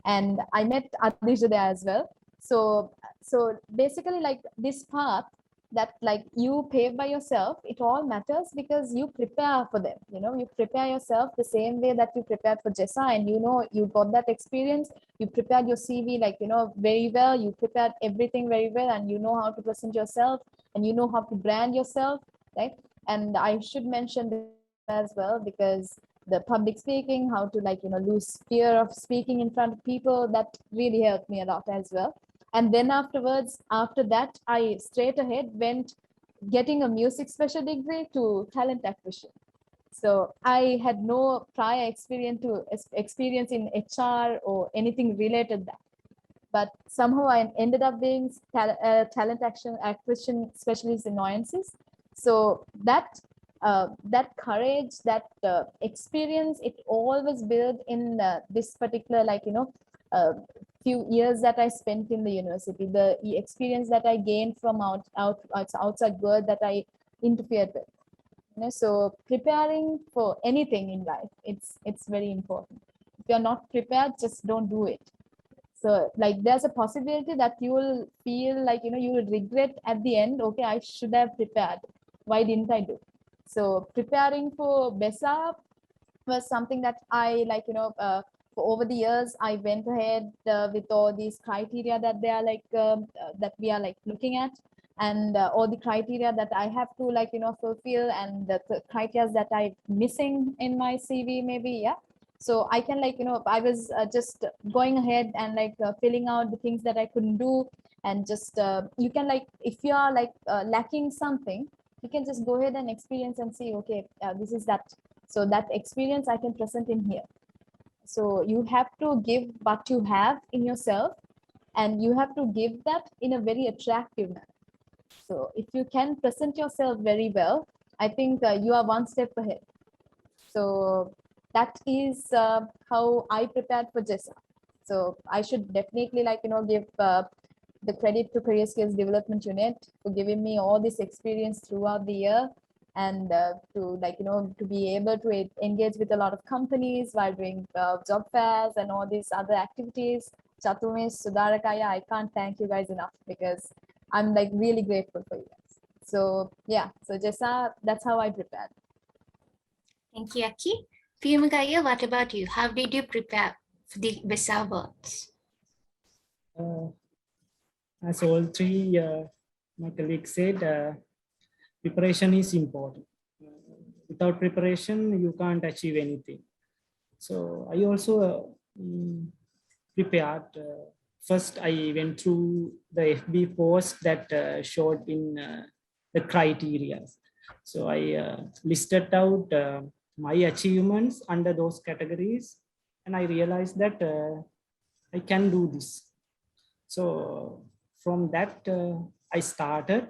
And I met Adisha there as well. So basically, like this path that like you pave by yourself, it all matters because you prepare for them. You know, you prepare yourself the same way that you prepared for JESA, and you know you got that experience. You prepared your CV like very well. You prepared everything very well, and you know how to present yourself, and you know how to brand yourself, right? And I should mention this as well, because the public speaking, how to lose fear of speaking in front of people, that really helped me a lot as well. And then after that, I straight ahead went getting a music special degree to talent acquisition. So I had no prior experience in HR or anything related that. But somehow I ended up being talent acquisition specialist in nuances. So that courage, that experience, it all was built in this particular few years that I spent in the university, the experience that I gained from outside world that I interfered with. So preparing for anything in life, it's very important. If you're not prepared, just don't do it. So like there's a possibility that you will feel like, you will regret at the end, okay, I should have prepared. Why didn't I do? So preparing for BESA was something that I for over the years, I went ahead with all these criteria that they are that we are looking at, and all the criteria that I have to fulfill, and the criteria that I'm missing in my CV maybe, yeah. So I can I was just going ahead and filling out the things that I couldn't do, and just you can if you are lacking something, you can just go ahead and experience and see, okay, this is that. So that experience I can present in here. So you have to give what you have in yourself, and you have to give that in a very attractive manner. So if you can present yourself very well, I think you are one step ahead. So that is how I prepared for JESA. So I should definitely give the credit to Career Skills Development Unit for giving me all this experience throughout the year, and to be able to engage with a lot of companies while doing job fairs and all these other activities. Chatumis, Sudarakaya, I can't thank you guys enough, because I'm really grateful for you guys. So yeah, so JESA, that's how I prepared. Thank you, Aki. Phumagaya, what about you? How did you prepare for the BESA awards? As all three my colleagues said, preparation is important. Without preparation, you can't achieve anything. So I also prepared. First, I went through the FB post that showed in the criteria. So I listed out my achievements under those categories, and I realized that I can do this. So from that, I started,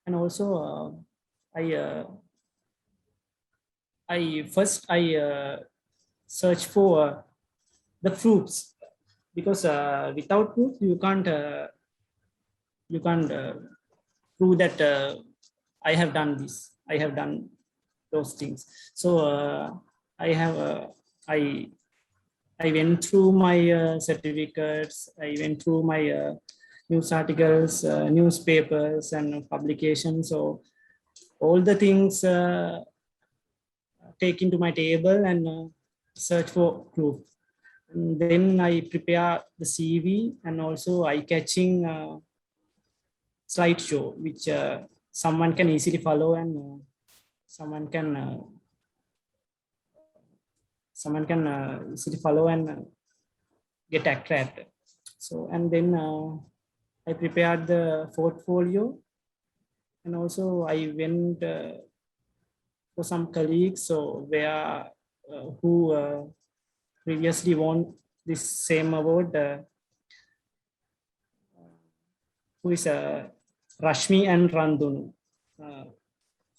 and also I search for the fruits, because without fruits you can't prove that I have done this, I have done those things. So I went through my certificates, I went through my news articles, newspapers and publications. So all the things take into my table and search for proof. And then I prepare the CV and also eye-catching slideshow, which someone can easily follow, and someone can easily follow and get attracted. So, and then I prepared the portfolio, and also I went for some colleagues, so where who previously won this same award, who is Rashmi and Randunu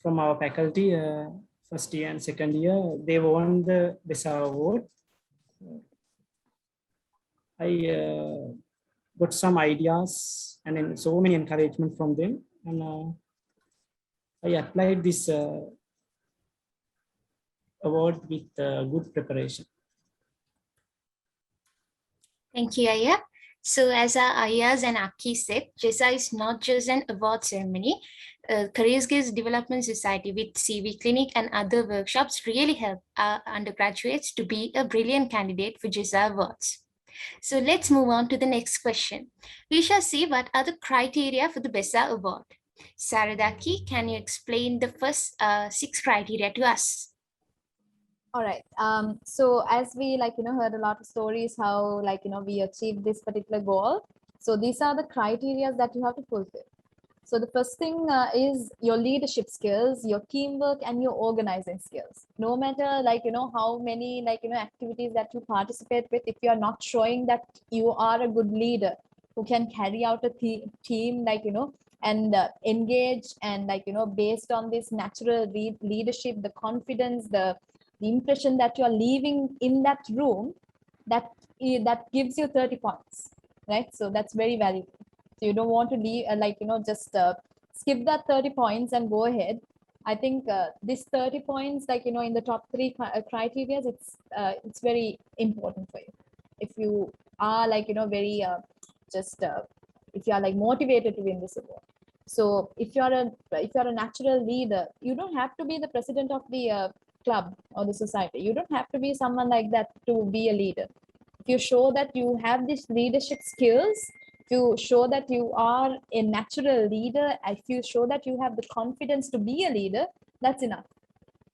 from our faculty, first year and second year. They won the BESA award. I got some ideas and then so many encouragement from them, and I applied this award with good preparation. Thank you, Aya. So as our Ayas and Aki said, JESA is not just an award ceremony. Career Skills Development Society with CV Clinic and other workshops really help our undergraduates to be a brilliant candidate for JESA awards. So let's move on to the next question. We shall see what are the criteria for the BESA award. Saradaki, can you explain the first 6 criteria to us? All right. So as we heard a lot of stories how we achieved this particular goal. So these are the criteria that you have to fulfill. So the first thing is your leadership skills, your teamwork, and your organizing skills. No matter how many activities that you participate with, if you are not showing that you are a good leader who can carry out a team and engage and based on this natural leadership, the confidence, the impression that you are leaving in that room, that gives you 30 points, right? So that's very valuable. So you don't want to leave just skip that 30 points and go ahead. I think this 30 points in the top 3 criteria, it's very important for you. If you are very if you are motivated to win this award. So if you're a natural leader, you don't have to be the president of the club or the society. You don't have to be someone like that to be a leader. If you show that you have these leadership skills, if you show that you are a natural leader, if you show that you have the confidence to be a leader, that's enough.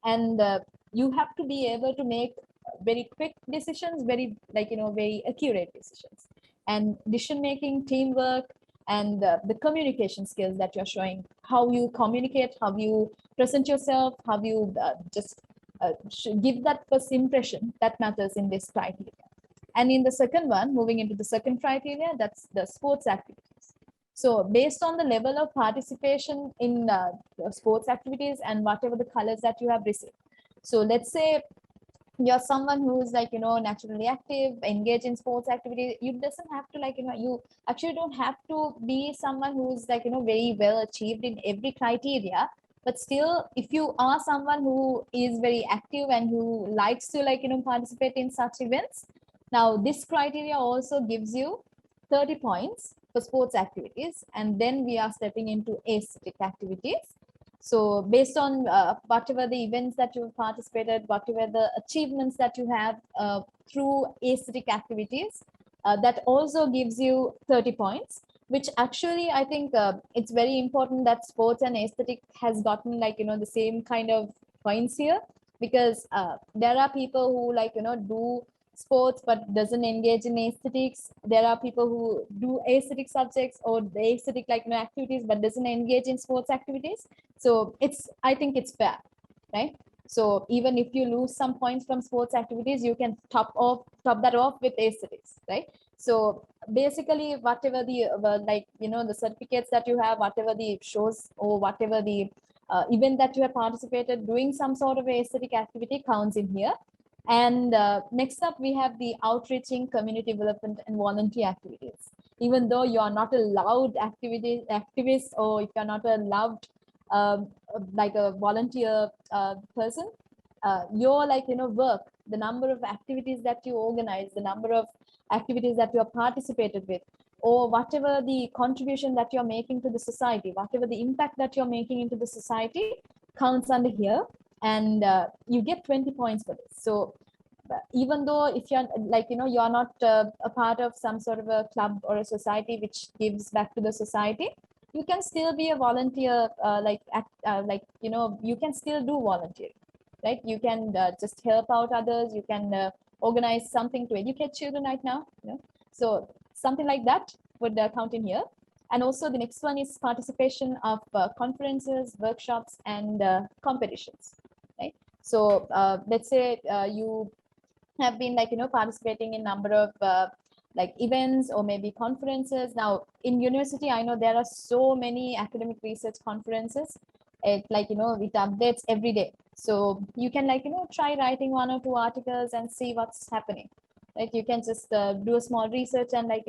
And you have to be able to make very quick decisions, very very accurate decisions, and decision making, teamwork, and the communication skills that you're showing, how you communicate, how you present yourself, how you just give that first impression, that matters in this criteria. And in the second one, moving into the second criteria, that's the sports activities. So based on the level of participation in sports activities and whatever the colors that you have received. So let's say you're someone who's naturally active, engaged in sports activities. You doesn't have to you actually don't have to be someone who's very well achieved in every criteria. But still, if you are someone who is very active and who likes to participate in such events, now this criteria also gives you 30 points for sports activities, and then we are stepping into aesthetic activities. So based on whatever the events that you've participated, whatever the achievements that you have through aesthetic activities, that also gives you 30 points, which actually I think it's very important that sports and aesthetic has gotten the same kind of points here, because there are people who do sports but doesn't engage in aesthetics. There are people who do aesthetic subjects or the aesthetic activities but doesn't engage in sports activities. So I think it's fair, right? So even if you lose some points from sports activities, you can top that off with aesthetics, right? So basically whatever the the certificates that you have, whatever the shows or whatever the event that you have participated, doing some sort of aesthetic activity counts in here. And next up, we have the outreaching, community development, and volunteer activities. Even though you are not a loud activist, or if you're not a loved like a volunteer person, your work, the number of activities that you organize, the number of activities that you have participated with, or whatever the contribution that you're making to the society, whatever the impact that you're making into the society counts under here. And you get 20 points for this. So even though if you're you're not a part of some sort of a club or a society which gives back to the society, you can still be a volunteer, you can still do volunteering, right? You can just help out others. You can organize something to educate children right now, so something like that would count in here. And also the next one is participation of conferences, workshops, and competitions, right? So let's say you have been participating in number of events or maybe conferences. Now in university, I know there are so many academic research conferences. It it updates every day. So you can try writing 1 or 2 articles and see what's happening. right? You can just do a small research and like,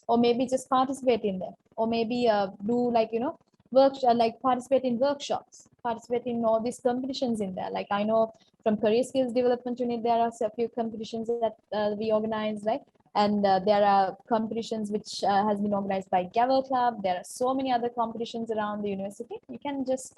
or maybe just participate in them, or maybe do like, like participate in workshops, participate in all these competitions in there. Like I know from Career Skills Development Unit, there are a few competitions that we organize, right? And there are competitions which has been organized by Gavel Club. There are so many other competitions around the university. You can just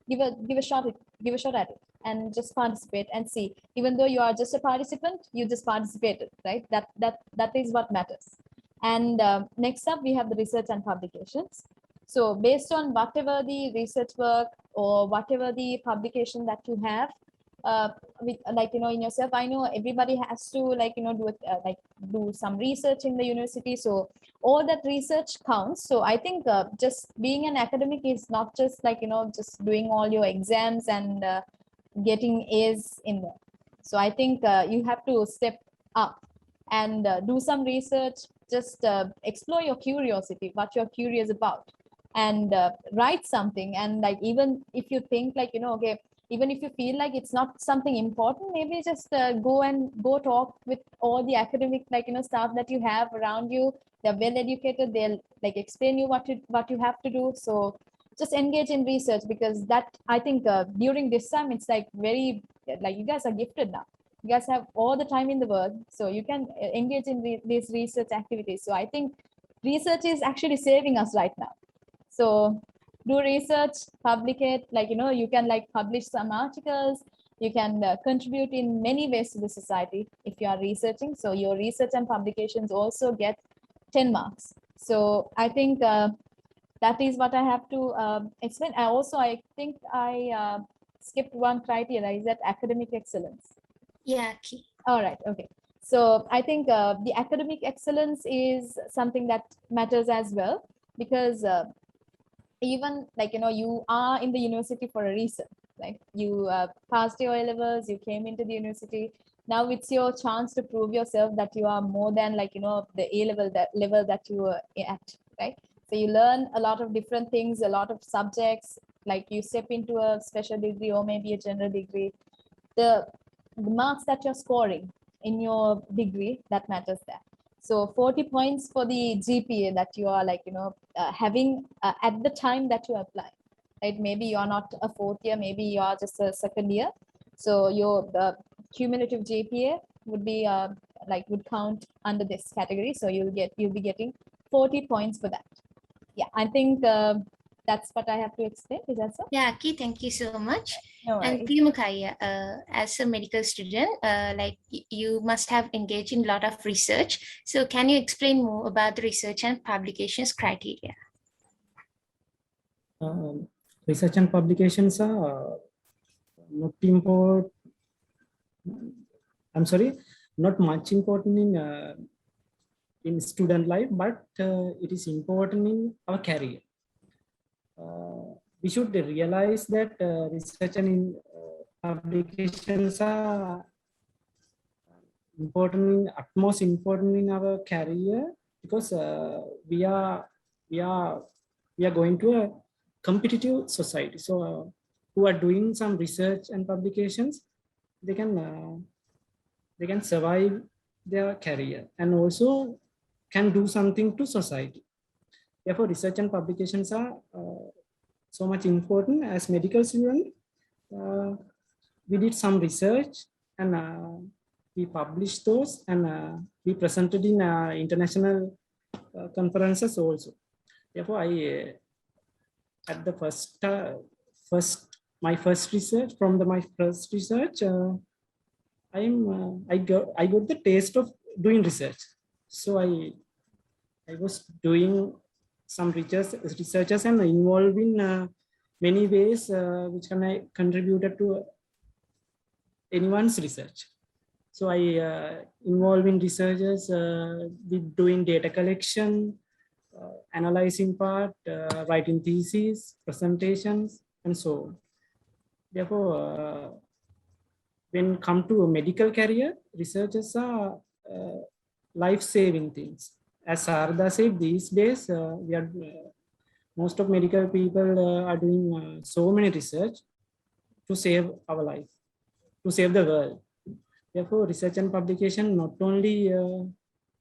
give a shot at it and just participate and see. Even though you are just a participant, you just participated, right? That is what matters. And next up, we have the research and publications. So based on whatever the research work or whatever the publication that you have, with like, in yourself, I know everybody has to like, do some research in the university. So all that research counts. So I think just being an academic is not just like, just doing all your exams and getting A's in there. So I think you have to step up and do some research, just explore your curiosity, what you're curious about, and write something. And like, even if you think like, okay, even if you feel like it's not something important, maybe just go talk with all the academic, like, staff that you have around you. They're well educated. They'll like explain you what you have to do. So just engage in research, because that, I think during this time, it's like very, like, you guys are gifted now. You guys have all the time in the world, so you can engage in these research activities. So I think research is actually saving us right now. So do research, publicate, like, you can like publish some articles. You can contribute in many ways to the society if you are researching. So your research and publications also get 10 marks. So I think that is what I have to explain. I think I skipped one criteria, is that academic excellence. Yeah, Ki. All right, okay. So I think the academic excellence is something that matters as well, because even like, you are in the university for a reason, right? You passed your A-levels, you came into the university. Now it's your chance to prove yourself that you are more than like, the A-level level that you were at, right? So you learn a lot of different things, a lot of subjects, like you step into a special degree or maybe a general degree. The marks that you're scoring in your degree, that matters there. So 40 points for the GPA that you are like, having at the time that you apply, right? Maybe you're not a fourth year, maybe you are just a second year. So your cumulative GPA would be would count under this category. So you'll be getting 40 points for that. Yeah, I think that's what I have to explain. Is that so? Yeah, Ki, thank you so much. No And worries. Piyamakaya, as a medical student, you must have engaged in a lot of research. So can you explain more about the research and publications criteria? Research and publications are not important. I'm sorry, not much important in student life, but it is important in our career. We should realize that research and publications are important, utmost important in our career, because we are going to a competitive society. So who are doing some research and publications, they can survive their career and also can do something to society. Therefore, research and publications are so much important. As medical students, we did some research and we published those, and we presented in international conferences also. Therefore, I at the my first research, I got the taste of doing research. So I was doing some researches and involved in many ways which can I contributed to anyone's research. So I involved in researches with doing data collection, analyzing part, writing theses, presentations, and so on. Therefore, when come to a medical career, researchers are life-saving things. As Sarada said, these days most of medical people are doing so many research to save our life, to save the world. Therefore, research and publication not only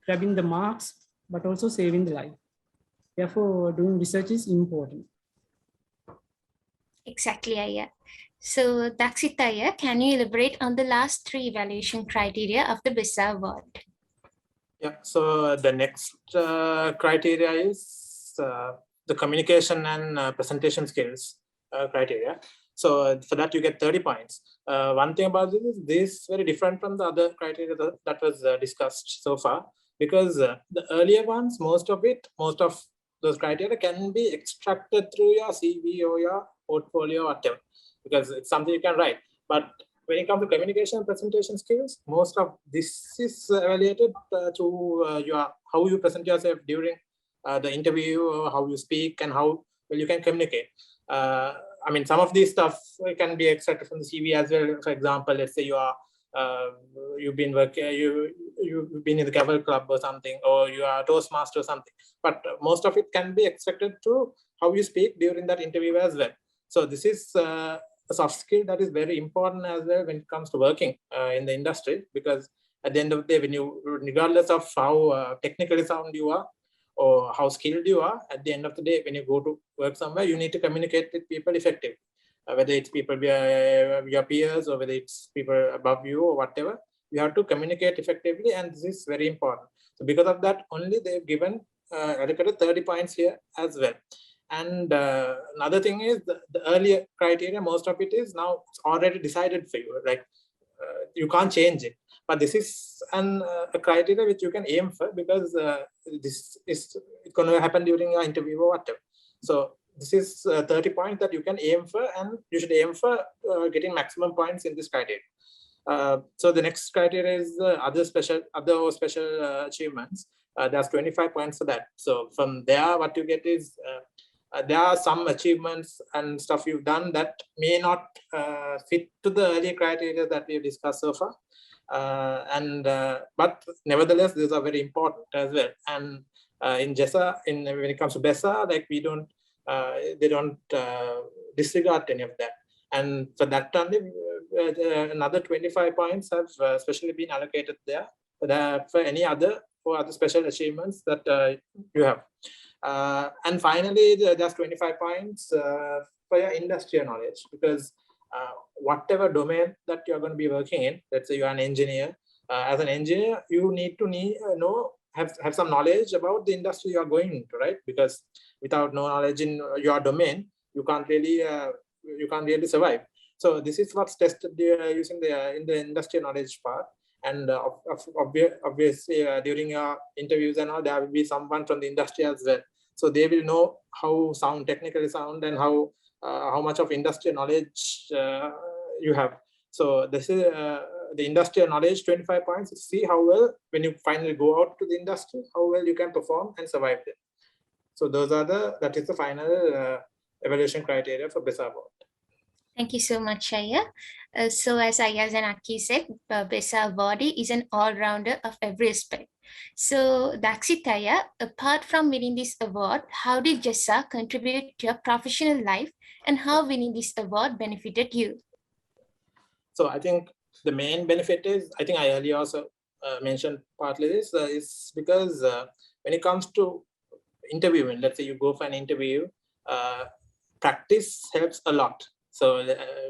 grabbing the marks, but also saving the life. Therefore, doing research is important. Exactly, Aya. So, Dakshit Aya, can you elaborate on the last 3 evaluation criteria of the BISA award? Yeah, so the next criteria is the communication and presentation skills criteria. So for that, you get 30 points. One thing about this is this very different from the other criteria that was discussed so far, because the earlier ones, most of those criteria can be extracted through your CV or your portfolio or whatever, because it's something you can write. But when it comes to communication and presentation skills, most of this is evaluated to how you present yourself during the interview, or how you speak, and how well you can communicate. I mean, some of these stuff can be extracted from the CV as well. For example, let's say you've been in the Cavalry Club or something, or you are a Toastmaster or something. But most of it can be extracted to how you speak during that interview as well. So this is a soft skill that is very important as well when it comes to working in the industry, because at the end of the day, regardless of how technically sound you are or how skilled you are, at the end of the day, when you go to work somewhere, you need to communicate with people effectively, whether it's people your peers or whether it's people above you or whatever. You have to communicate effectively, and this is very important. So because of that, only they've given allocated 30 points here as well. And another thing is the earlier criteria, most of it is now already decided for you. Like you can't change it. But this is a criteria which you can aim for, because this is going to happen during your interview or whatever. So this is 30 points that you can aim for, and you should aim for getting maximum points in this criteria. So the next criteria is other special achievements. There's 25 points for that. So from there, what you get is there are some achievements and stuff you've done that may not fit to the earlier criteria that we've discussed so far. But nevertheless, these are very important as well. And in JESA, when it comes to BESA, like they don't disregard any of that. And for that only, another 25 points have especially been allocated there for any other special achievements that you have. And finally, there's 25 points for your industrial knowledge, because whatever domain that you're going to be working in, let's say you're an engineer, as an engineer, you need to have some knowledge about the industry you're going into, right? Because without no knowledge in your domain, you can't really survive. So this is what's tested using in the industrial knowledge part. And obviously, during your interviews and all, there will be someone from the industry as well. So they will know how technically sound, and how much of industrial knowledge you have. So this is the industrial knowledge, 25 points. See how well, when you finally go out to the industry, how well you can perform and survive there. So that is the final evaluation criteria for BESA award. Thank you so much, Aya. So as Ayaz and Aki said, BESA awardee is an all-rounder of every aspect. So Dakshit Aya, apart from winning this award, how did JESA contribute to your professional life, and how winning this award benefited you? So I think the main benefit is, I think I earlier also mentioned partly this, is because when it comes to interviewing, let's say you go for an interview, practice helps a lot. So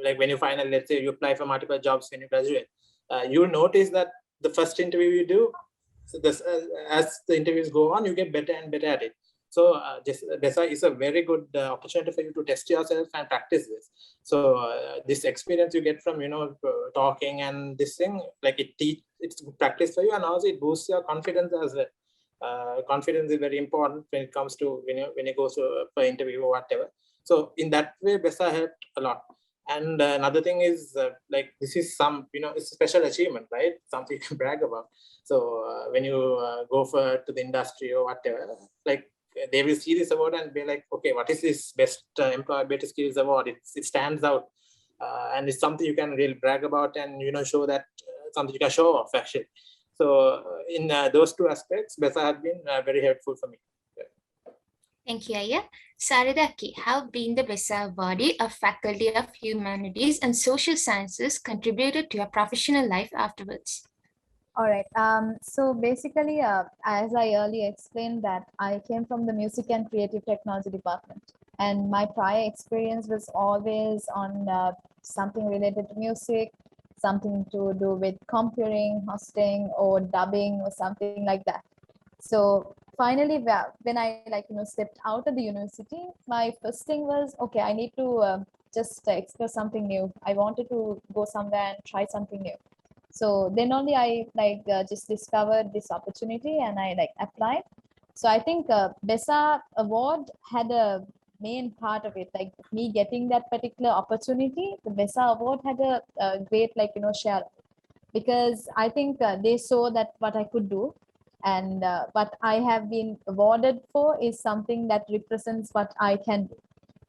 like when you finally, let's say you apply for multiple jobs when you graduate, you'll notice that the first interview you do, as the interviews go on, you get better and better at it. So BESA is a very good opportunity for you to test yourself and practice this. So this experience you get from talking and this thing, like it's practice for you, and also it boosts your confidence as well. Confidence is very important when it comes to when you go for interview or whatever. So in that way, BESA helped a lot. And another thing is like this is it's a special achievement, right? Something you can brag about. So when you go to the industry or whatever, like they will see this award and be like, okay, what is this best employability skills award? It stands out, and it's something you can really brag about, and show that something you can show off actually. So in those two aspects, BESA has been very helpful for me. Thank you, Aya. Saradaki, how being the BESA awardee of Faculty of Humanities and Social Sciences contributed to your professional life afterwards? All right. So basically, as I earlier explained, that I came from the Music and Creative Technology department, and my prior experience was always on something related to music, something to do with computing, hosting, or dubbing, or something like that. So finally, when I stepped out of the university, my first thing was, okay, I need to just explore something new. I wanted to go somewhere and try something new. So then only I just discovered this opportunity and I applied. So I think BESA award had a main part of it, like me getting that particular opportunity. The BESA award had a great share, because I think they saw that what I could do, and what I have been awarded for is something that represents what I can do.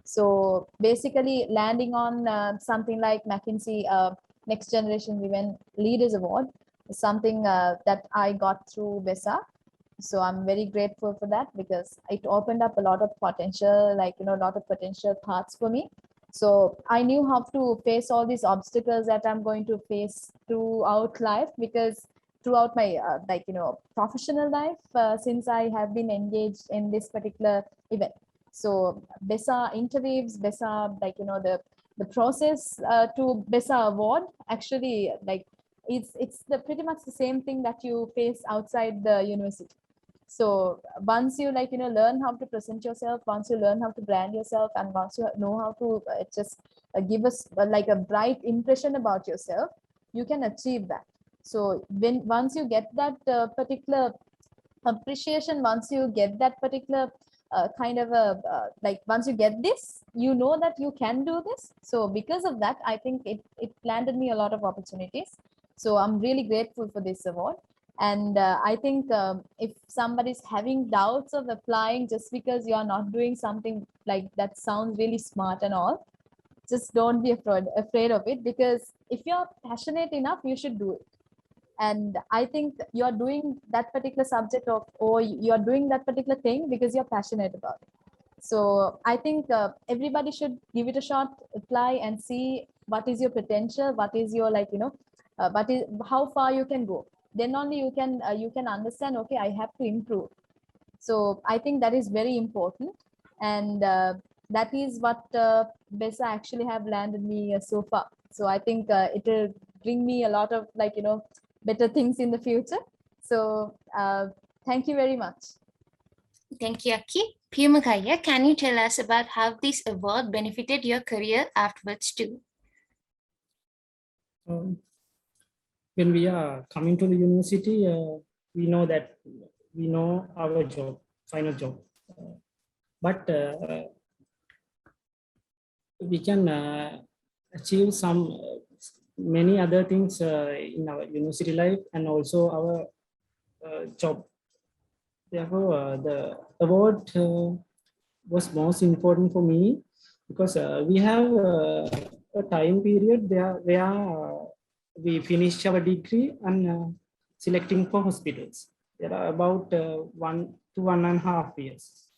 So basically, landing on something like McKinsey Next Generation Women Leaders Award is something that I got through BESA. So I'm very grateful for that, because it opened up a lot of potential, a lot of potential paths for me. So I knew how to face all these obstacles that I'm going to face throughout life, because throughout my professional life, since I have been engaged in this particular event. So BESA interviews, BESA, the process to BESA award, actually, it's the pretty much the same thing that you face outside the university. So once you learn how to present yourself, once you learn how to brand yourself, and once you know how to just give us a bright impression about yourself, you can achieve that. So once you get that particular appreciation, once you get that particular once you get this, you know that you can do this. So because of that, I think it landed me a lot of opportunities. So I'm really grateful for this award. And I think if somebody's having doubts of applying just because you're not doing something like that sounds really smart and all, just don't be afraid of it, because if you're passionate enough, you should do it. And I think you're doing that particular subject or you're doing that particular thing because you're passionate about it. So I think everybody should give it a shot, apply, and see what is your potential, what is your what is how far you can go. Then only you can understand, okay, I have to improve. So I think that is very important, and that is what BESA actually have landed me so far. So I think it will bring me a lot of better things in the future. So thank you very much. Thank you, Aki. Piyumakaya, can you tell us about how this award benefited your career afterwards too? When we are coming to the university, we know that we know our job, final job, but we can achieve some many other things in our university life and also our job. Therefore, the award was most important for me, because we have a time period there where we finish our degree and selecting for hospitals. There are about 1 to 1.5 years.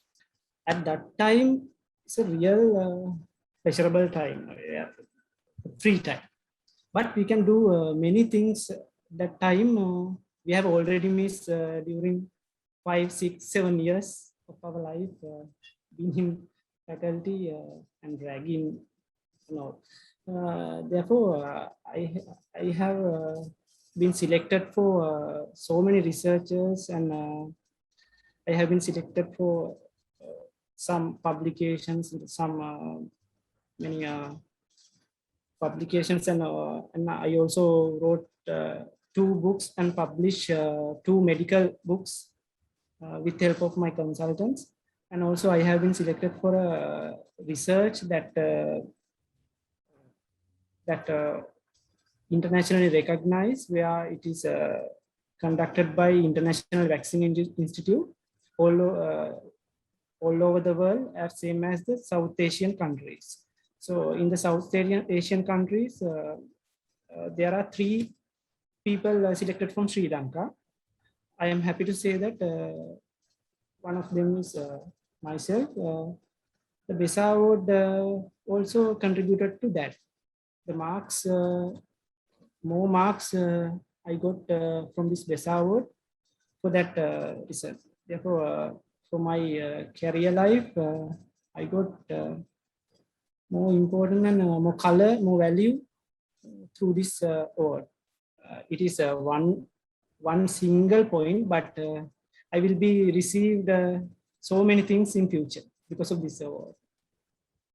At that time, it's a real pleasurable time, free time. But we can do many things that time we have already missed during 5, 6, 7 years of our life, being in faculty and dragging. Therefore, I have been selected for so many researchers, and I have been selected for some publications, some many publications, and I also wrote 2 books and published 2 medical books with the help of my consultants. And also I have been selected for a research that internationally recognized, where it is conducted by International Vaccine Institute all over the world, as same as the South Asian countries. So in the South Asian countries, there are 3 people selected from Sri Lanka. I am happy to say that one of them is myself. The BESA award also contributed to that. The marks, more marks I got from this BESA award for that result. Therefore, for my career life, I got more important and more color, more value through this award. It is one single point, but I will be received so many things in future because of this award,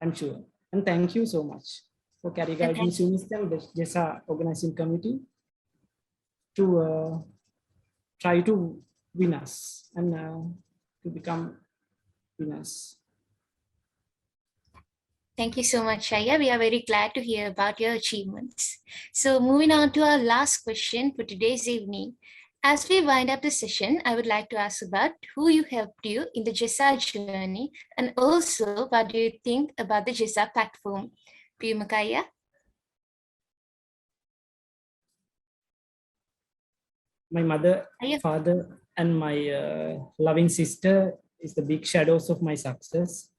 I'm sure. And thank you so much for Career Guidance Unit and the JESA Organizing Committee to try to win us and to become winners. Thank you so much, Shaya. We are very glad to hear about your achievements. So moving on to our last question for today's evening. As we wind up the session, I would like to ask about who you helped you in the JESA journey, and also what do you think about the JESA platform? Piumakaya? My mother, father, and my loving sister is the big shadows of my success.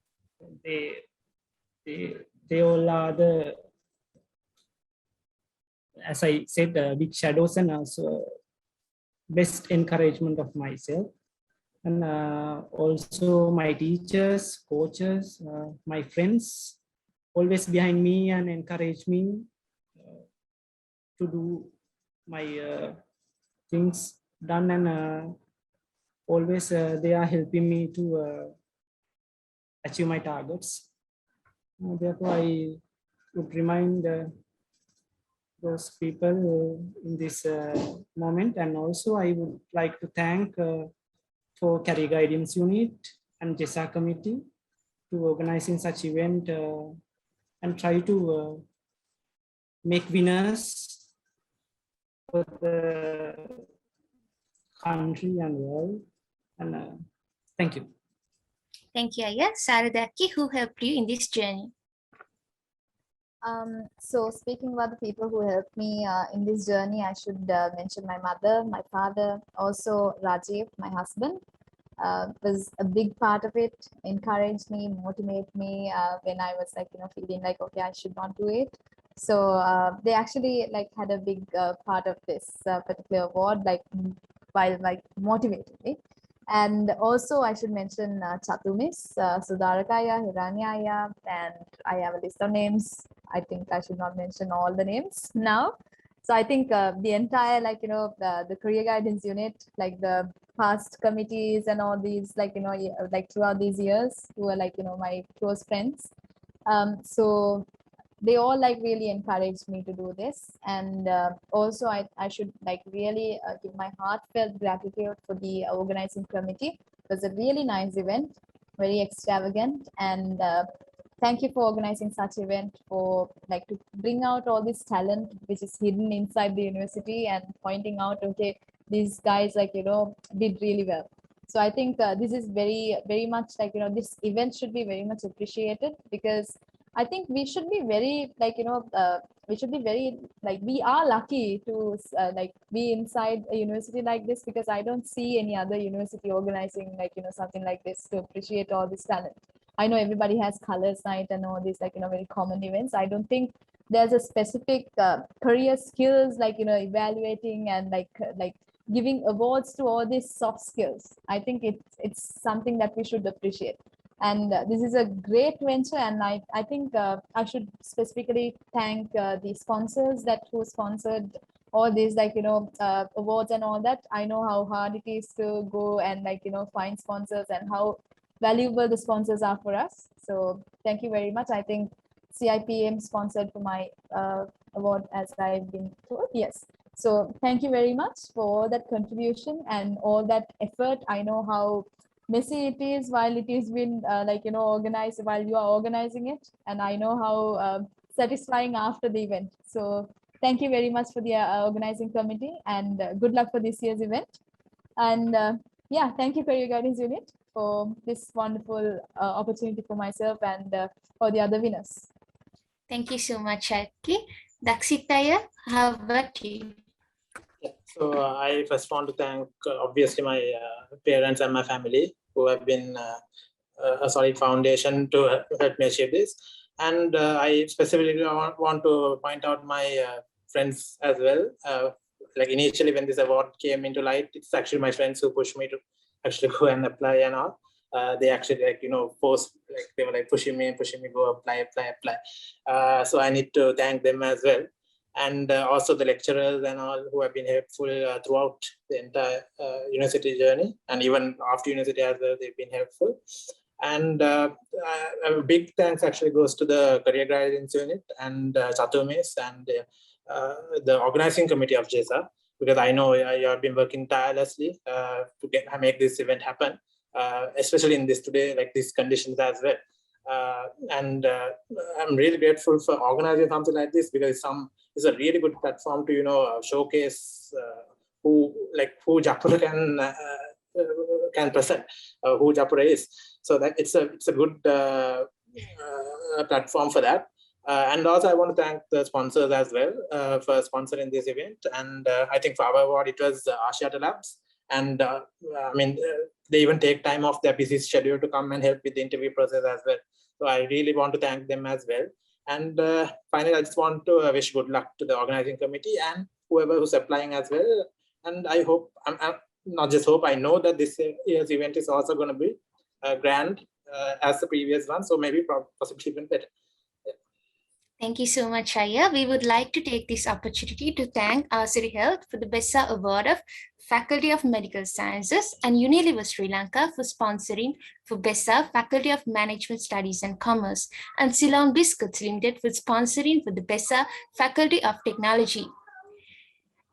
They all are the, as I said, big shadows and also best encouragement of myself. And also my teachers, coaches, my friends, always behind me and encourage me to do my things done, and always they are helping me to achieve my targets. Therefore, I would remind those people in this moment, and also I would like to thank for Career Guidance Unit and JESA Committee to organizing such event and try to make winners for the country and world. And thank you. Thank you, Aya. Saradaki, who helped you in this journey? So speaking about the people who helped me in this journey, I should mention my mother, my father, also Rajiv, my husband, was a big part of it, encouraged me, motivated me when I was feeling like, okay, I should not do it. So they actually had a big part of this particular award, while motivating me. And also I should mention Chatumis, Sudarakaya, Hiranyaya, and I have a list of names. I think I should not mention all the names now. So I think the entire the Career Guidance Unit, the past committees and all these throughout these years, who are my close friends. So they all really encouraged me to do this. And also I should really give my heartfelt gratitude for the organizing committee. It was a really nice event, very extravagant, and thank you for organizing such event, for to bring out all this talent which is hidden inside the university and pointing out, okay, these guys did really well. So I think this is very much this event should be very much appreciated, because I think we should be very we should be very we are lucky to be inside a university like this, because I don't see any other university organizing something like this to appreciate all this talent. I know everybody has colors night and all these very common events. I don't think there's a specific career skills evaluating and giving awards to all these soft skills. I think it's something that we should appreciate. And this is a great venture, and I think I should specifically thank the sponsors who sponsored all these awards and all that. I know how hard it is to go and find sponsors, and how valuable the sponsors are for us. So thank you very much. I think CIPM sponsored for my award, as I've been told. Yes. So thank you very much for that contribution and all that effort. I know how messy it is while it is been organized, while you are organizing it, and I know how satisfying after the event. So thank you very much for the organizing committee, and good luck for this year's event. And yeah, thank you, Career Guidance Unit, for this wonderful opportunity for myself and for the other winners. Thank you so much, Aki. Daksitaya, how about you? Yeah, so I first want to thank obviously my parents and my family, who have been a solid foundation to help me achieve this. And I specifically want to point out my friends as well. Like initially when this award came into light, it's actually my friends who pushed me to actually go and apply and all. They actually forced, they were pushing me, go apply. So I need to thank them as well. And also the lecturers and all who have been helpful throughout the entire university journey, and even after university as well, they've been helpful. And a big thanks actually goes to the career guidance unit and Chatumis and the organizing committee of JESA, because I know you have been working tirelessly to make this event happen, especially in this today, like these conditions as well. And I'm really grateful for organizing something like this, because it's a really good platform to showcase who Japura can present, who Japura is. So that it's a good platform for that. And also I want to thank the sponsors as well for sponsoring this event. And I think for our award, it was Asiata Labs. And they even take time off their busy schedule to come and help with the interview process as well. So I really want to thank them as well. And finally, I just want to wish good luck to the organizing committee and whoever who's applying as well. And I hope, I'm not just hope, I know that this year's event is also going to be grand as the previous one. So maybe possibly even better. Thank you so much, Aya. We would like to take this opportunity to thank City Health for the BESA Award of Faculty of Medical Sciences and Unilever Sri Lanka for sponsoring for BESA Faculty of Management Studies and Commerce, and Ceylon Biscuits Limited for sponsoring for the BESA Faculty of Technology.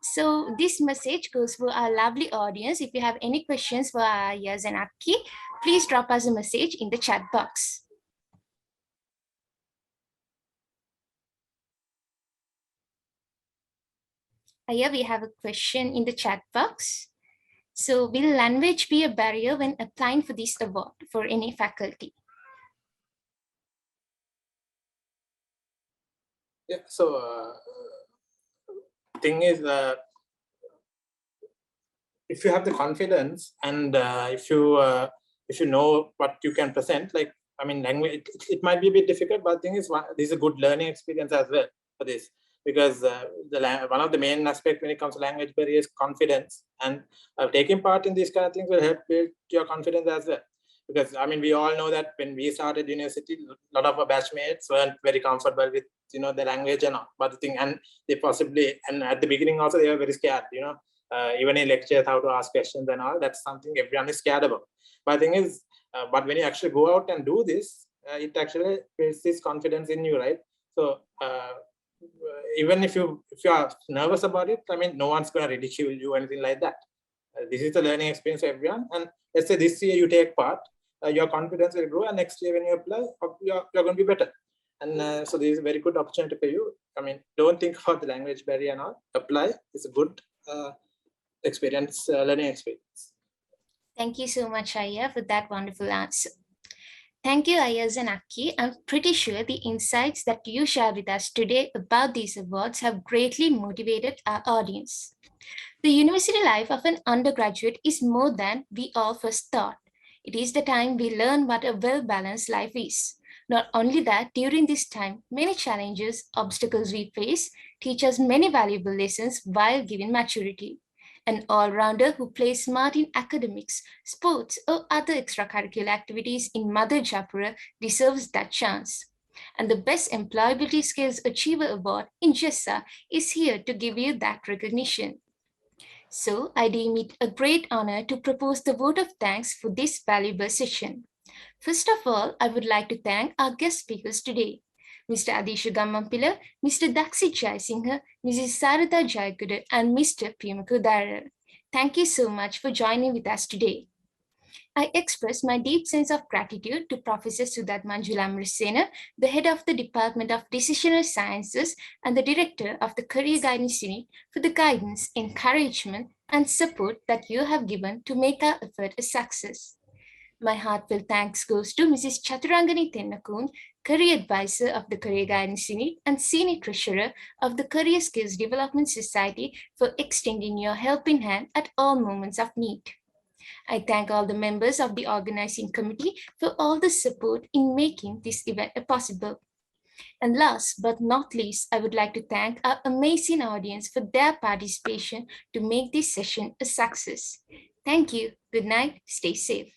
So this message goes for our lovely audience. If you have any questions for Ayaz and Akki, please drop us a message in the chat box. Aya, we have a question in the chat box. So will language be a barrier when applying for this award for any faculty? Yeah, so thing is, if you have the confidence and if you know what you can present, language, it might be a bit difficult, but the thing is, this is a good learning experience as well for this. Because one of the main aspects when it comes to language barrier is confidence, and taking part in these kind of things will help build your confidence as well. Because we all know that when we started university, a lot of our batchmates weren't very comfortable with the language and all. But the thing, and they possibly, and at the beginning also they were very scared. Even in lectures, how to ask questions and all. That's something everyone is scared about. But the thing is, but when you actually go out and do this, it actually builds this confidence in you, right? So. Even if you are nervous about it, no one's going to ridicule you or anything like that. This is a learning experience for everyone. And let's say this year you take part, your confidence will grow, and next year when you apply, you're going to be better. And so this is a very good opportunity for you. Don't think about the language barrier and all. Apply. It's a good experience, learning experience. Thank you so much, Aya, for that wonderful answer. Thank you, Ayaz and Akki. I'm pretty sure the insights that you shared with us today about these awards have greatly motivated our audience. The university life of an undergraduate is more than we all first thought. It is the time we learn what a well-balanced life is. Not only that, during this time, many challenges, obstacles we face teach us many valuable lessons while giving maturity. An all-rounder who plays smart in academics, sports, or other extracurricular activities in Mother Japura deserves that chance. And the Best Employability Skills Achiever Award in JESA is here to give you that recognition. So I deem it a great honor to propose the vote of thanks for this valuable session. First of all, I would like to thank our guest speakers today, Mr. Adisha Gammampila, Mr. Daxit Jayasinghe, Mrs. Sarada Jayakuda, and Mr. Pimaku Darar. Thank you so much for joining with us today. I express my deep sense of gratitude to Professor Sudat Manjula Amrasena, the head of the Department of Decisional Sciences and the director of the Career Guidance Unit, for the guidance, encouragement, and support that you have given to make our effort a success. My heartfelt thanks goes to Mrs. Chaturangani Tennakun, Career Advisor of the Career Guidance Unit and Senior Treasurer of the Career Skills Development Society, for extending your helping hand at all moments of need. I thank all the members of the organizing committee for all the support in making this event possible. And last but not least, I would like to thank our amazing audience for their participation to make this session a success. Thank you. Good night. Stay safe.